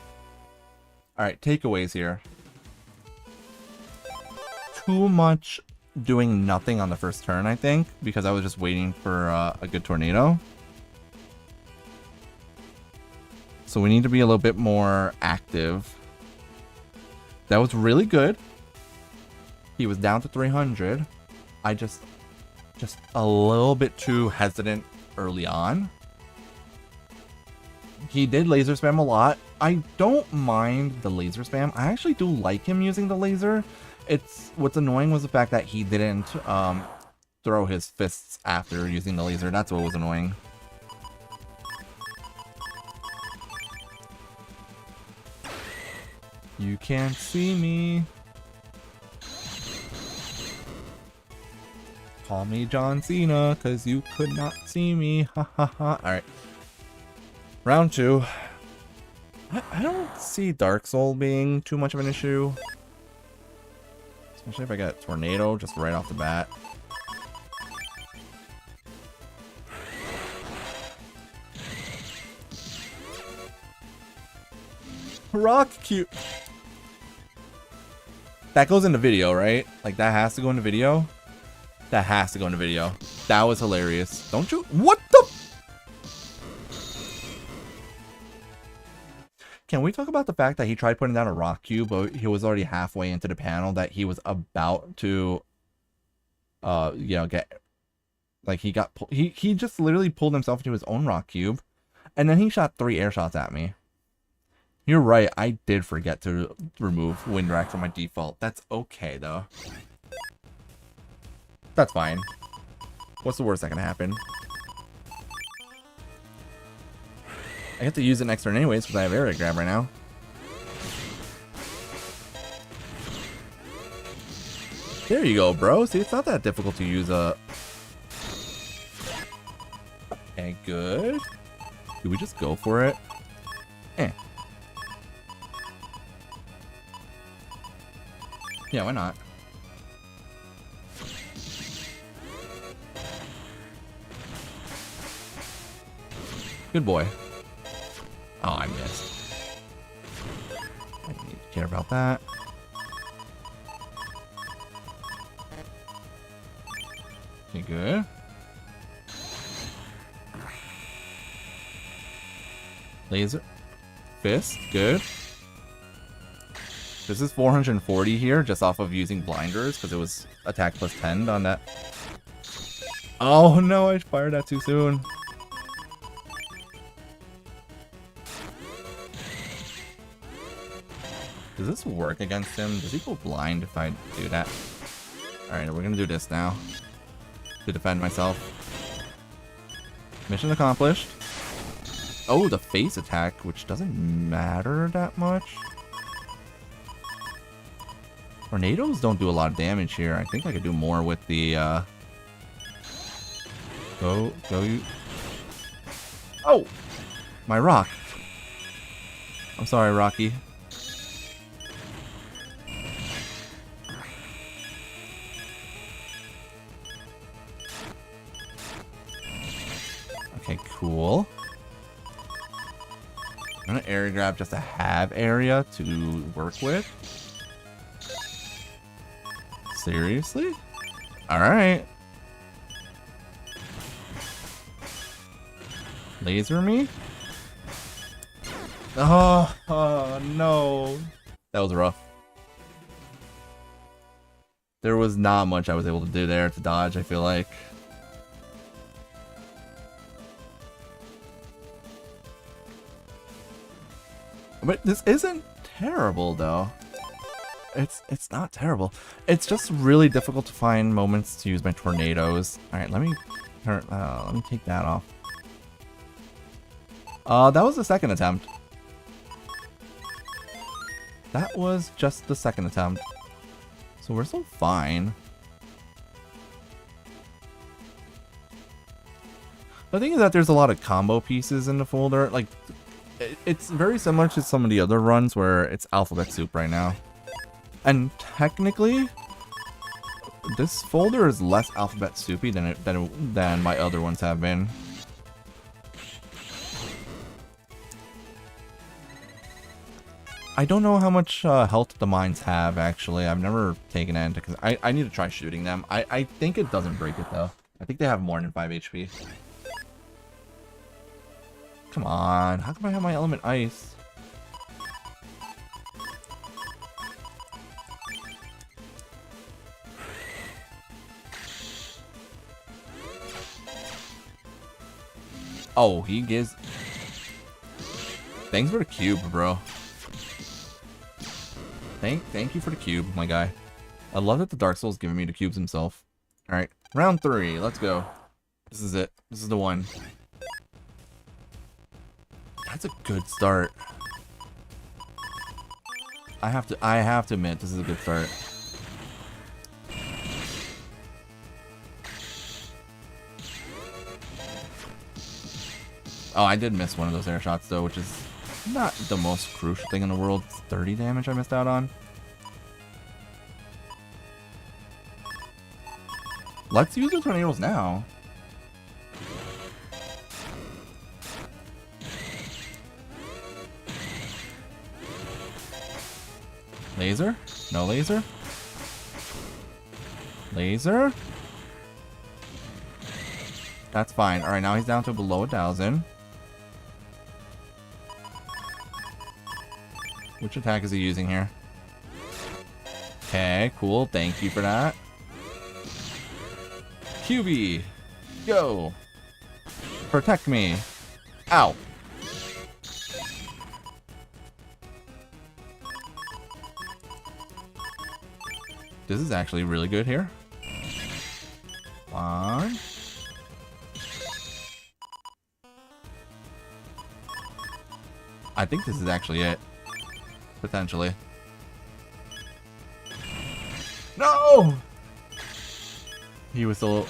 Alright, takeaways here. Too much doing nothing on the first turn, I think, because I was just waiting for a good tornado. So we need to be a little bit more active. That was really good. He was down to 300. I just a little bit too hesitant early on. He did laser spam a lot. I don't mind the laser spam. I actually do like him using the laser. It's what's annoying was the fact that he didn't throw his fists after using the laser. That's what was annoying. You can't see me. Call me John Cena, cause you could not see me. Ha ha ha. Alright. Round 2. I don't see Dark Soul being too much of an issue. Especially if I get Tornado just right off the bat. Rock cute. That goes in the video, right? Like that has to go in the video? That has to go in the video. That was hilarious. Don't you? What the? Can we talk about the fact that he tried putting down a rock cube, but he was already halfway into the panel that he was about to, you know, get, like he just literally pulled himself into his own rock cube, and then he shot 3 air shots at me. You're right, I did forget to remove Windwreck from my default. That's okay though. That's fine. What's the worst that can happen? I have to use it next turn anyways because I have area grab right now. There you go, bro. See, it's not that difficult to use a... Okay, good. Do we just go for it? Eh. Yeah, why not? Good boy. Oh, I missed. I need to care about that. Okay, good. Laser. Fist, good. This is 440 here, just off of using blinders, because it was attack plus 10 on that. Oh no, I fired that too soon. Does this work against him? Does he go blind if I do that? Alright, we're gonna do this now. To defend myself. Mission accomplished. Oh, the face attack, which doesn't matter that much. Tornadoes don't do a lot of damage here. I think I could do more with the, Go you. Oh! My rock. I'm sorry, Rocky. Okay, cool. I'm gonna area grab just to have area to work with. Seriously? Alright. Laser me? Oh, no. That was rough. There was not much I was able to do there to dodge, I feel like. But this isn't terrible, though. It's not terrible. It's just really difficult to find moments to use my tornadoes. All right, let me take that off. That was the second attempt. That was just the second attempt. So we're still fine. The thing is that there's a lot of combo pieces in the folder. Like, it's very similar to some of the other runs where it's alphabet soup right now. And technically, this folder is less alphabet soupy than my other ones have been. I don't know how much health the mines have, actually. I've never taken it into because I need to try shooting them. I think it doesn't break it, though. I think they have more than 5 HP. Come on, how come I have my element ice? Oh, he gives... Thanks for the cube, bro. Thank you for the cube, my guy. I love that the Dark Souls giving me the cubes himself. Alright, round 3, let's go. This is it. This is the one. That's a good start. I have to admit, this is a good start. Oh, I did miss one of those air shots though, which is not the most crucial thing in the world. It's 30 damage I missed out on. Let's use the tornadoes now. Laser? No laser? Laser? That's fine. Alright, now he's down to below 1,000. Which attack is he using here? Okay, cool. Thank you for that. QB, go. Protect me. Ow. This is actually really good here. One. I think this is actually it. Potentially. No! He was still...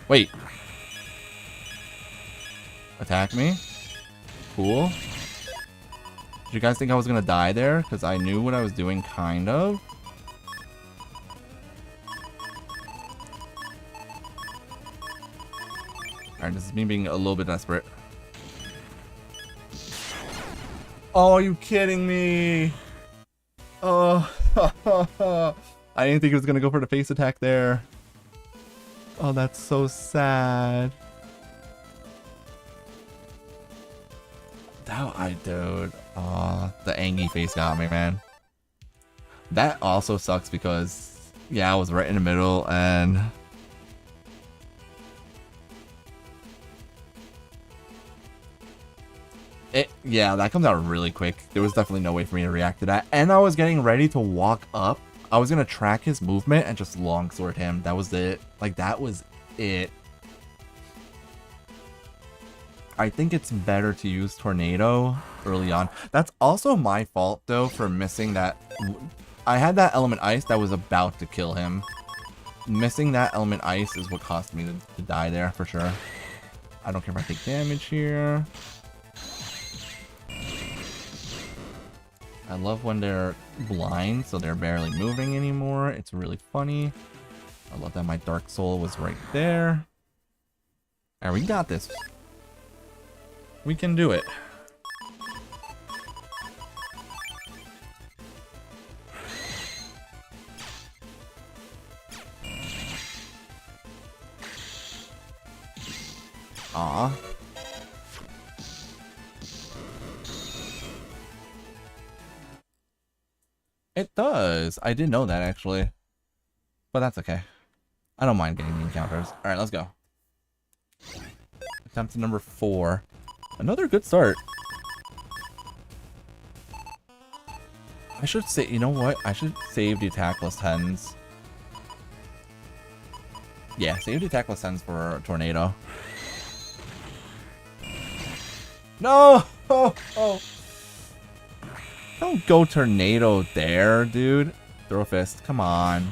Wait. Attack me? Cool. Did you guys think I was gonna die there? Because I knew what I was doing, kind of. Alright, this is me being a little bit desperate. Oh, are you kidding me? Oh, I didn't think he was gonna go for the face attack there. Oh, that's so sad. Dude. Oh, the Angie face got me, man. That also sucks because, yeah, I was right in the middle and... Yeah, that comes out really quick. There was definitely no way for me to react to that. And I was getting ready to walk up. I was going to track his movement and just longsword him. That was it. Like, that was it. I think it's better to use Tornado early on. That's also my fault, though, for missing that. I had that Element Ice that was about to kill him. Missing that Element Ice is what cost me to die there, for sure. I don't care if I take damage here. I love when they're blind, so they're barely moving anymore. It's really funny. I love that my Dark Soul was right there. Alright, we got this. We can do it. Aw. It does. I didn't know that, actually. But that's okay. I don't mind getting the encounters. Alright, let's go. Attempt number 4. Another good start. I should say, you know what? I should save the attack plus 10s. Yeah, save the attack plus 10s for a Tornado. No! Oh, oh. Don't go Tornado there, dude. Throw a fist. Come on.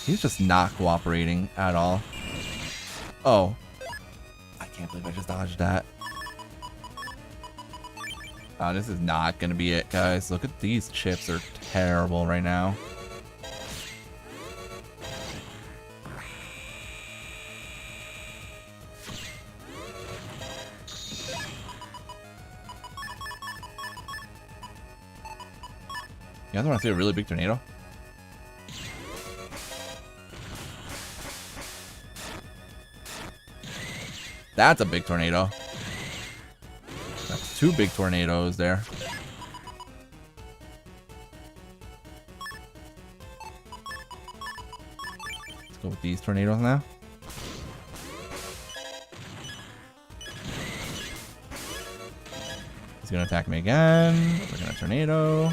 He's just not cooperating at all. Oh. I can't believe I just dodged that. Oh, this is not gonna be it, guys. Look at these chips are terrible right now. You guys want to see a really big tornado? That's a big tornado. That's 2 big tornadoes there. Let's go with these tornadoes now. He's gonna attack me again. We're gonna tornado.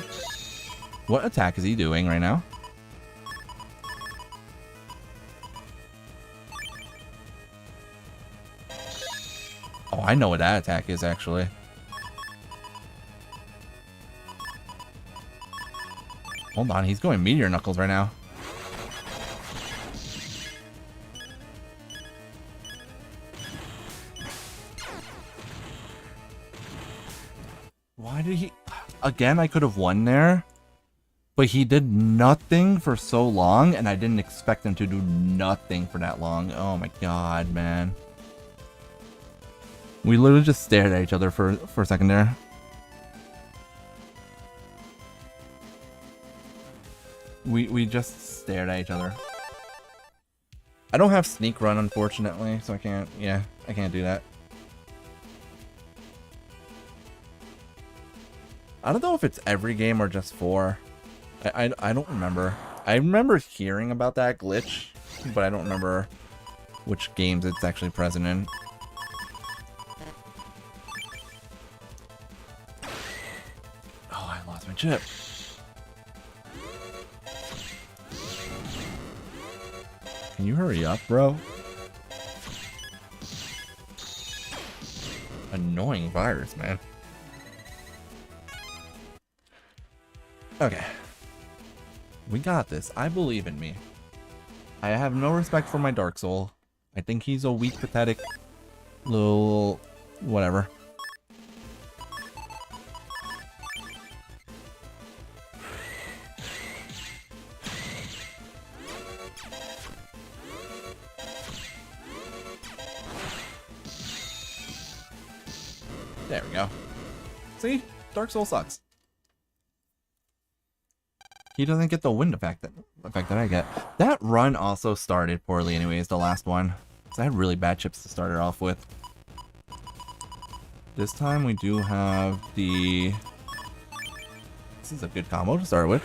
What attack is he doing right now? Oh, I know what that attack is, actually. Hold on, he's going Meteor Knuckles right now. Why did he... Again, I could have won there. But he did nothing for so long, and I didn't expect him to do nothing for that long. Oh my god, man. We literally just stared at each other for a second there. We just stared at each other. I don't have sneak run, unfortunately, so I can't do that. I don't know if it's every game or just 4. I don't remember. I remember hearing about that glitch, but I don't remember which games it's actually present in. Oh, I lost my chip. Can you hurry up, bro? Annoying virus, man. Okay. We got this. I believe in me. I have no respect for my Dark Soul. I think he's a weak, pathetic little whatever. There we go. See? Dark Soul sucks. He doesn't get the wind effect that I get. That run also started poorly anyways, the last one. So I had really bad chips to start it off with. This time we do have the... This is a good combo to start with.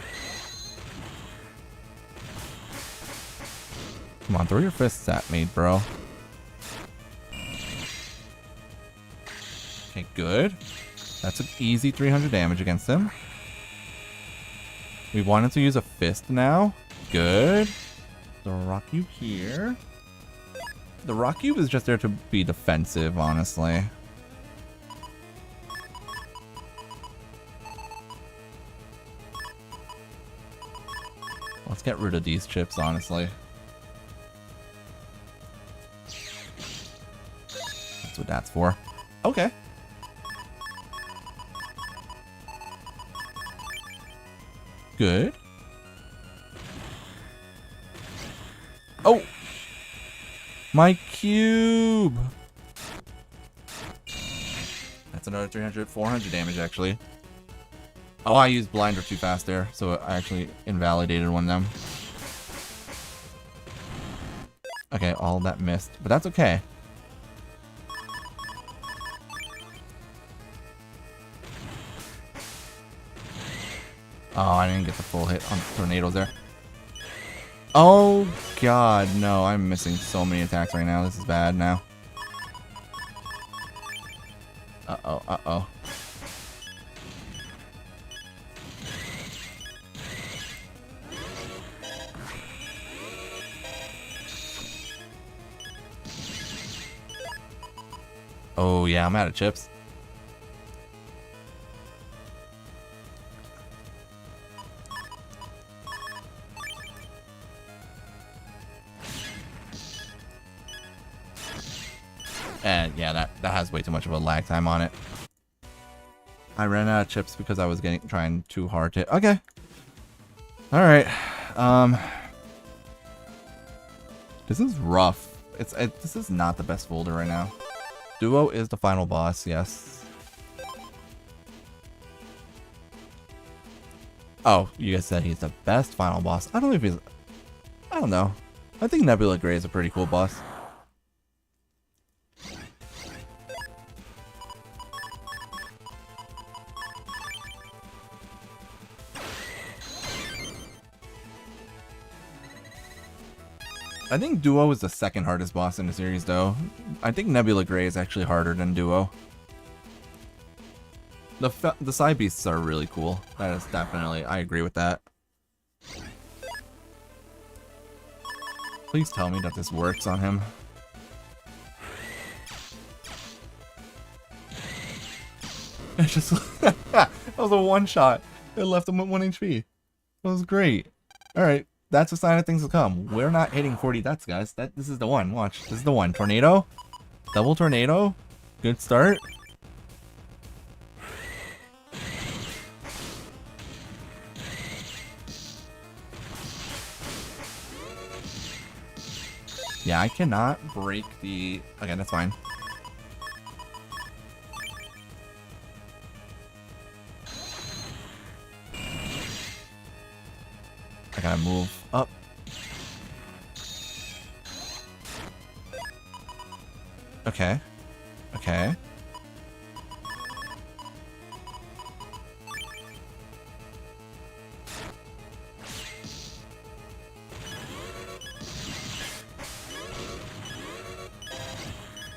Come on, throw your fists at me, bro. Okay, good. That's an easy 300 damage against him. We wanted to use a fist now. Good. The rock cube here. The rock cube is just there to be defensive, honestly. Let's get rid of these chips, honestly. That's what that's for. Okay. Good. Oh! My cube! That's another 300, 400 damage, actually. Oh, I used blinder too fast there, so I actually invalidated one of them. Okay, all of that missed, but that's okay. Oh, I didn't get the full hit on tornadoes there. Oh, God, no. I'm missing so many attacks right now. This is bad now. Uh-oh, uh-oh. Oh, yeah, I'm out of chips. And yeah, that has way too much of a lag time on it. I ran out of chips because I was trying too hard to... Okay. Alright. This is rough. This is not the best folder right now. Duo is the final boss, yes. Oh, you guys said he's the best final boss. I don't know if he's... I don't know. I think Nebula Gray is a pretty cool boss. I think Duo is the second hardest boss in the series, though. I think Nebula Gray is actually harder than Duo. The side beasts are really cool. That is definitely... I agree with that. Please tell me that this works on him. It just... that was a one-shot. It left him at 1 HP. That was great. Alright. That's a sign of things to come. We're not hitting 40 deaths, guys. This is the one. Watch. This is the one. Tornado. Double tornado. Good start. Yeah, I cannot break the... Okay, that's fine. I gotta move up. Okay. Okay.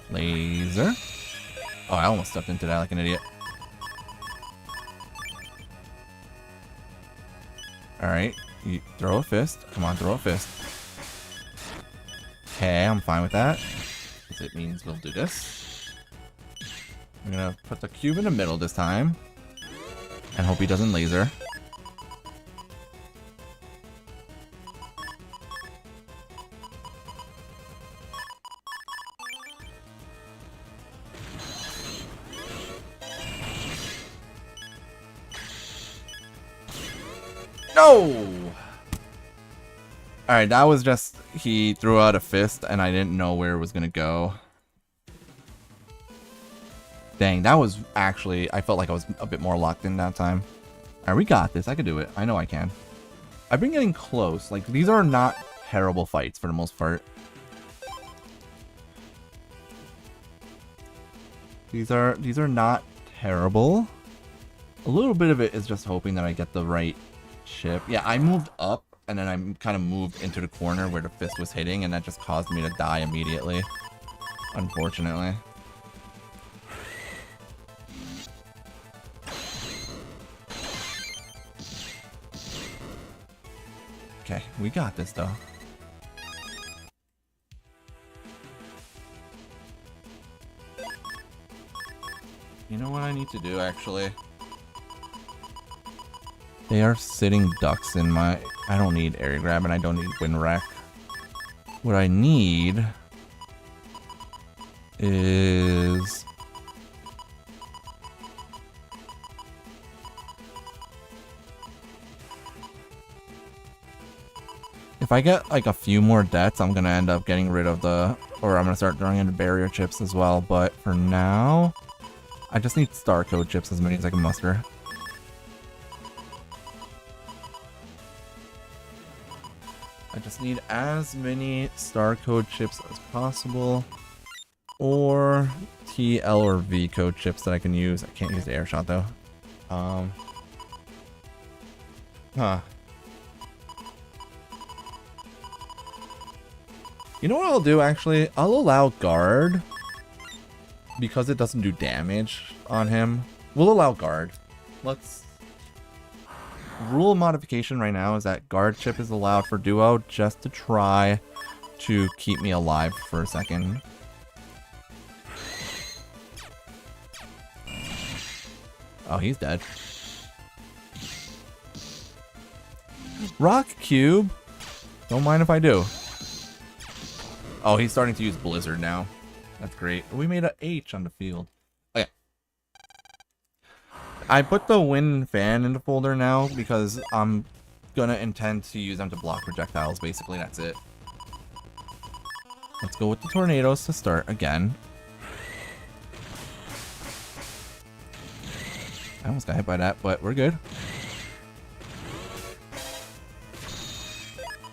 Laser. Oh, I almost stepped into that like an idiot. Alright. You throw a fist. Come on, throw a fist. Okay, I'm fine with that. Because it means we'll do this. I'm gonna put the cube in the middle this time. And hope he doesn't laser. No! Alright, that was just... He threw out a fist and I didn't know where it was gonna go. Dang, that was actually... I felt like I was a bit more locked in that time. Alright, we got this. I can do it. I know I can. I've been getting close. Like, these are not terrible fights for the most part. These are not terrible. A little bit of it is just hoping that I get the right chip. Yeah, I moved up and then I kind of moved into the corner where the fist was hitting and that just caused me to die immediately. Unfortunately. Okay, we got this though. You know what I need to do actually? They are sitting ducks in my... I don't need area grab and I don't need wind wreck. What I need is... If I get like a few more deaths, I'm gonna end up getting rid of the... Or I'm gonna start throwing in the barrier chips as well, but for now... I just need star code chips, as many as I can muster. I just need as many star code chips as possible. Or T, L, or V code chips that I can use. I can't use the air shot though. You know what I'll do actually? I'll allow guard. Because it doesn't do damage on him. We'll allow guard. Let's... Rule modification right now is that guard chip is allowed for duo just to try to keep me alive for a second. Oh, he's dead. Rock cube. Don't mind if I do. Oh, he's starting to use Blizzard now. That's great. We made a H on the field. Okay. I put the wind fan in the folder now because I'm gonna intend to use them to block projectiles. Basically, that's it. Let's go with the tornadoes to start again. I almost got hit by that, but we're good.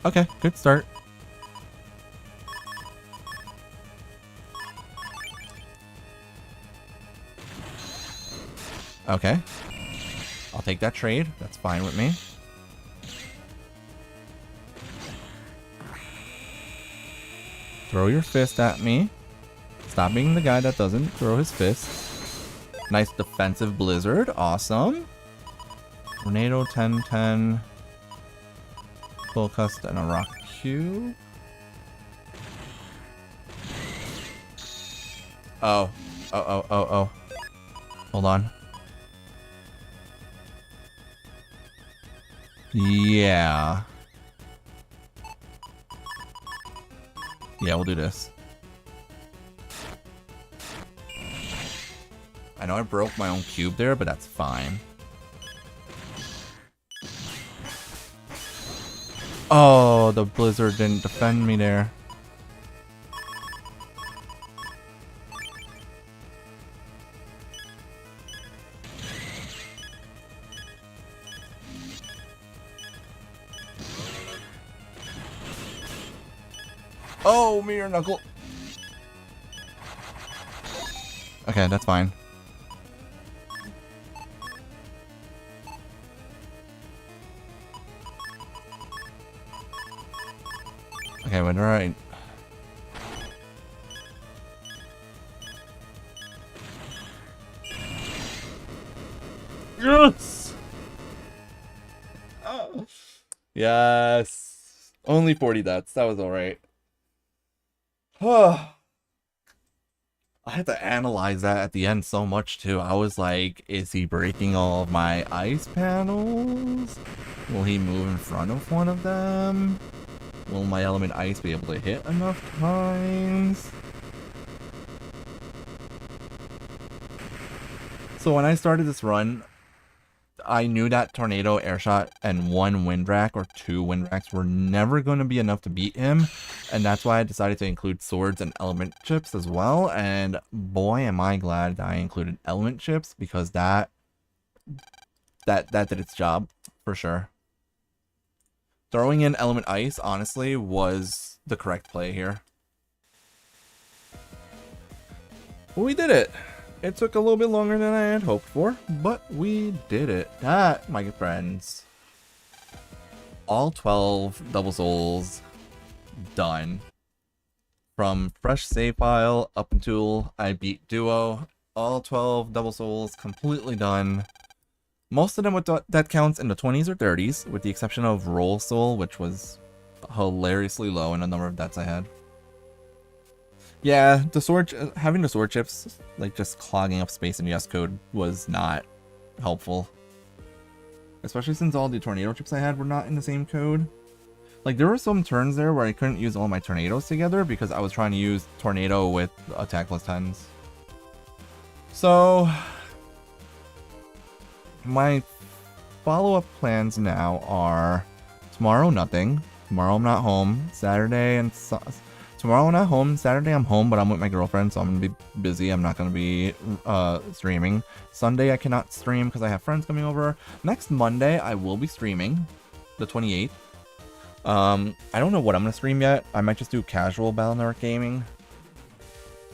Okay, good start. Okay. I'll take that trade. That's fine with me. Throw your fist at me. Stop being the guy that doesn't throw his fist. Nice defensive blizzard. Awesome. Tornado 10-10. Full cust and a rock cube. Oh. Oh. Hold on. Yeah. Yeah, we'll do this. I know I broke my own cube there, but that's fine. Oh, the blizzard didn't defend me there. Oh, mirror knuckle. Okay, that's fine. Okay, but alright. Yes! Oh. Yes! Only 40 deaths. That was alright. I had to analyze that at the end so much too. I was like, is he breaking all of my ice panels? Will he move in front of one of them? Will my element ice be able to hit enough times? So when I started this run, I knew that Tornado, Airshot, and 1 Wind Rack or 2 Wind Racks were never going to be enough to beat him. And that's why I decided to include Swords and Element Chips as well. And boy, am I glad that I included Element Chips, because that did its job, for sure. Throwing in Element Ice, honestly, was the correct play here. Well, we did it! It took a little bit longer than I had hoped for, but we did it. That, my friends, all 12 Double Souls done. From fresh save file up until I beat Duo, all 12 Double Souls completely done. Most of them with that counts in the 20s or 30s, with the exception of Roll Soul, which was hilariously low in the number of deaths I had. Yeah, having the sword chips, like just clogging up space in yes code, was not helpful. Especially since all the tornado chips I had were not in the same code. Like, there were some turns there where I couldn't use all my tornadoes together because I was trying to use tornado with attack plus 10s. So, my follow-up plans now are tomorrow nothing. Tomorrow I'm not home. Tomorrow I'm not home. Saturday I'm home, but I'm with my girlfriend, so I'm going to be busy. I'm not going to be streaming. Sunday I cannot stream because I have friends coming over. Next Monday I will be streaming, the 28th. I don't know what I'm going to stream yet. I might just do casual Battle Network gaming.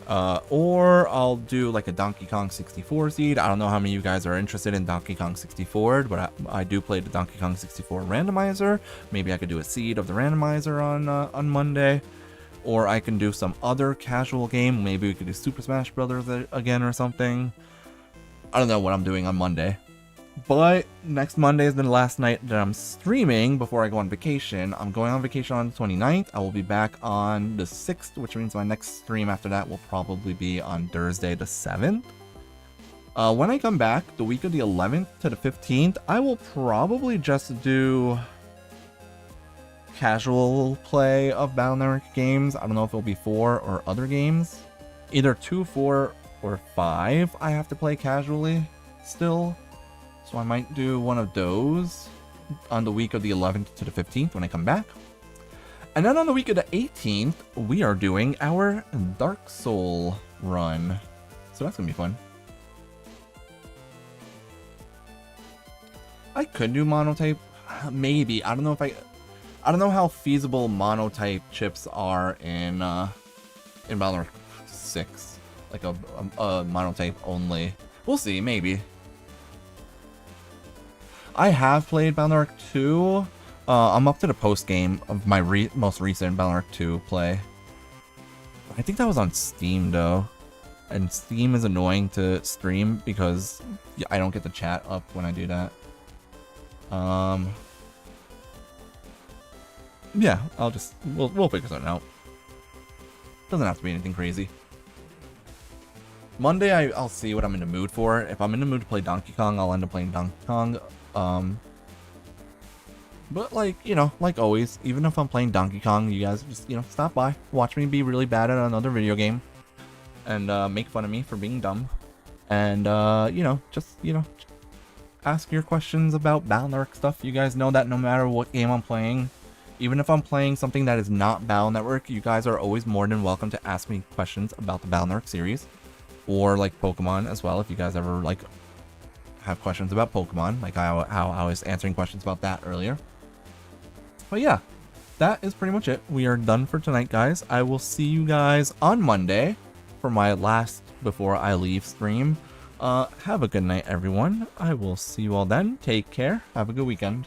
Or I'll do like a Donkey Kong 64 seed. I don't know how many of you guys are interested in Donkey Kong 64, but I do play the Donkey Kong 64 randomizer. Maybe I could do a seed of the randomizer on Monday. Or I can do some other casual game. Maybe we could do Super Smash Brothers again or something. I don't know what I'm doing on Monday. But next Monday is the last night that I'm streaming before I go on vacation. I'm going on vacation on the 29th. I will be back on the 6th, which means my next stream after that will probably be on Thursday the 7th. When I come back, the week of the 11th to the 15th, I will probably just do casual play of Battle Network games. I don't know if it'll be 4 or other games. Either 2, 4, or 5 I have to play casually still. So I might do one of those on the week of the 11th to the 15th when I come back. And then on the week of the 18th, we are doing our Dark Soul run. So that's gonna be fun. I could do monotype, maybe. I don't know how feasible monotype chips are in Battle 6, like a monotype only. We'll see, maybe. I have played Battle 2. I'm up to the post game of my most recent Battle 2 play. I think that was on Steam though, and Steam is annoying to stream because I don't get the chat up when I do that. Yeah, we'll figure something out. Doesn't have to be anything crazy. Monday, I'll see what I'm in the mood for. If I'm in the mood to play Donkey Kong, I'll end up playing Donkey Kong. But like, like always, even if I'm playing Donkey Kong, you guys just, stop by, watch me be really bad at another video game, and make fun of me for being dumb, and just ask your questions about Battle Network stuff. You guys know that no matter what game I'm playing, even if I'm playing something that is not Battle Network, you guys are always more than welcome to ask me questions about the Battle Network series, or like Pokemon as well. If you guys ever like have questions about Pokemon, like how I was answering questions about that earlier. But yeah, that is pretty much it. We are done for tonight, guys. I will see you guys on Monday for my last before I leave stream. Have a good night, everyone. I will see you all then. Take care. Have a good weekend.